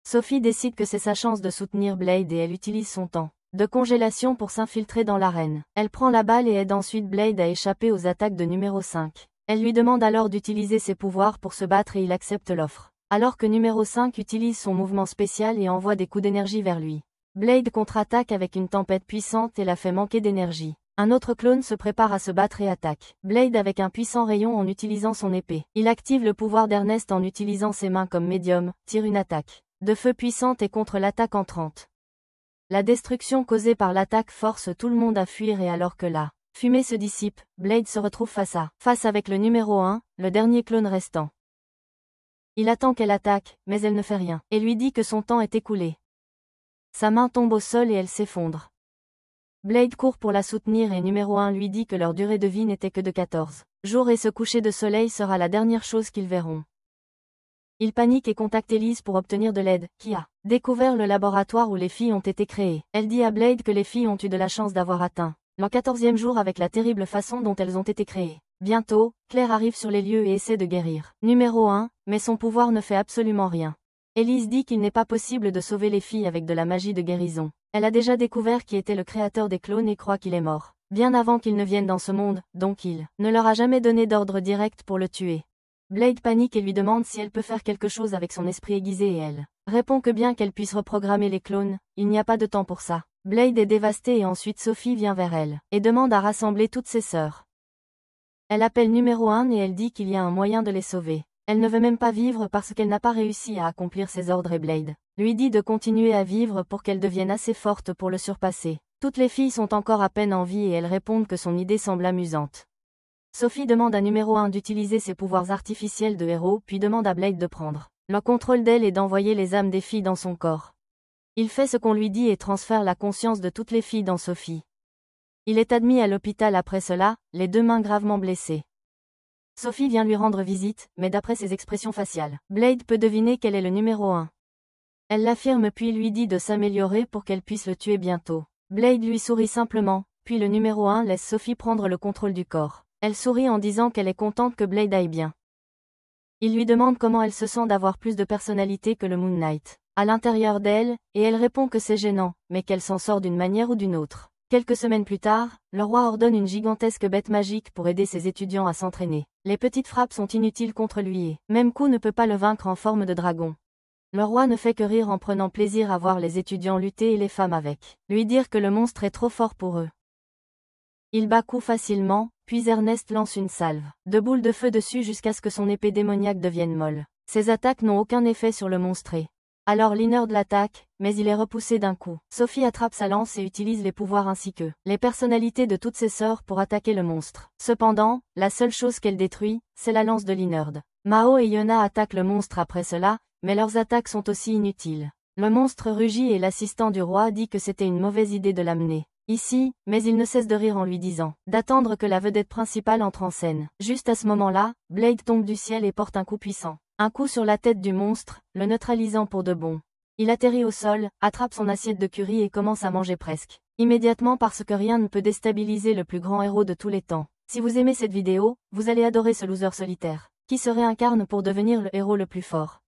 Sophie décide que c'est sa chance de soutenir Blade et elle utilise son temps de congélation pour s'infiltrer dans l'arène. Elle prend la balle et aide ensuite Blade à échapper aux attaques de numéro 5. Elle lui demande alors d'utiliser ses pouvoirs pour se battre et il accepte l'offre. Alors que numéro 5 utilise son mouvement spécial et envoie des coups d'énergie vers lui. Blade contre-attaque avec une tempête puissante et la fait manquer d'énergie. Un autre clone se prépare à se battre et attaque Blade avec un puissant rayon en utilisant son épée. Il active le pouvoir d'Ernest en utilisant ses mains comme médium, tire une attaque de feu puissante et contre l'attaque entrante. La destruction causée par l'attaque force tout le monde à fuir et alors que la fumée se dissipe, Blade se retrouve face à face avec le numéro 1, le dernier clone restant. Il attend qu'elle attaque, mais elle ne fait rien, et lui dit que son temps est écoulé. Sa main tombe au sol et elle s'effondre. Blade court pour la soutenir et numéro 1 lui dit que leur durée de vie n'était que de 14 jours et ce coucher de soleil sera la dernière chose qu'ils verront. Il panique et contacte Elise pour obtenir de l'aide, qui a découvert le laboratoire où les filles ont été créées. Elle dit à Blade que les filles ont eu de la chance d'avoir atteint leur 14e jour avec la terrible façon dont elles ont été créées. Bientôt, Claire arrive sur les lieux et essaie de guérir numéro 1, mais son pouvoir ne fait absolument rien. Elise dit qu'il n'est pas possible de sauver les filles avec de la magie de guérison. Elle a déjà découvert qui était le créateur des clones et croit qu'il est mort bien avant qu'ils ne viennent dans ce monde, donc il ne leur a jamais donné d'ordre direct pour le tuer. Blade panique et lui demande si elle peut faire quelque chose avec son esprit aiguisé et elle répond que bien qu'elle puisse reprogrammer les clones, il n'y a pas de temps pour ça. Blade est dévastée et ensuite Sophie vient vers elle, et demande à rassembler toutes ses sœurs. Elle appelle numéro 1 et elle dit qu'il y a un moyen de les sauver. Elle ne veut même pas vivre parce qu'elle n'a pas réussi à accomplir ses ordres et Blade lui dit de continuer à vivre pour qu'elle devienne assez forte pour le surpasser. Toutes les filles sont encore à peine en vie et elles répondent que son idée semble amusante. Sophie demande à numéro 1 d'utiliser ses pouvoirs artificiels de héros puis demande à Blade de prendre le contrôle d'elle et d'envoyer les âmes des filles dans son corps. Il fait ce qu'on lui dit et transfère la conscience de toutes les filles dans Sophie. Il est admis à l'hôpital après cela, les deux mains gravement blessées. Sophie vient lui rendre visite, mais d'après ses expressions faciales, Blade peut deviner qu'elle est le numéro 1. Elle l'affirme puis lui dit de s'améliorer pour qu'elle puisse le tuer bientôt. Blade lui sourit simplement, puis le numéro 1 laisse Sophie prendre le contrôle du corps. Elle sourit en disant qu'elle est contente que Blade aille bien. Il lui demande comment elle se sent d'avoir plus de personnalité que le Moon Knight à l'intérieur d'elle, et elle répond que c'est gênant, mais qu'elle s'en sort d'une manière ou d'une autre. Quelques semaines plus tard, le roi ordonne une gigantesque bête magique pour aider ses étudiants à s'entraîner. Les petites frappes sont inutiles contre lui et même coup ne peut pas le vaincre en forme de dragon. Le roi ne fait que rire en prenant plaisir à voir les étudiants lutter et les femmes avec lui dire que le monstre est trop fort pour eux. Il bat coup facilement, puis Ernest lance une salve de boules de feu dessus jusqu'à ce que son épée démoniaque devienne molle. Ses attaques n'ont aucun effet sur le monstre. Alors Leonard l'attaque, mais il est repoussé d'un coup. Sophie attrape sa lance et utilise les pouvoirs ainsi que les personnalités de toutes ses sœurs pour attaquer le monstre. Cependant, la seule chose qu'elle détruit, c'est la lance de Leonard. Mao et Yona attaquent le monstre après cela, mais leurs attaques sont aussi inutiles. Le monstre rugit et l'assistant du roi dit que c'était une mauvaise idée de l'amener ici, mais il ne cesse de rire en lui disant d'attendre que la vedette principale entre en scène. Juste à ce moment-là, Blade tombe du ciel et porte un coup puissant. Un coup sur la tête du monstre, le neutralisant pour de bon. Il atterrit au sol, attrape son assiette de curry et commence à manger presque immédiatement parce que rien ne peut déstabiliser le plus grand héros de tous les temps. Si vous aimez cette vidéo, vous allez adorer ce loser solitaire, qui se réincarne pour devenir le héros le plus fort.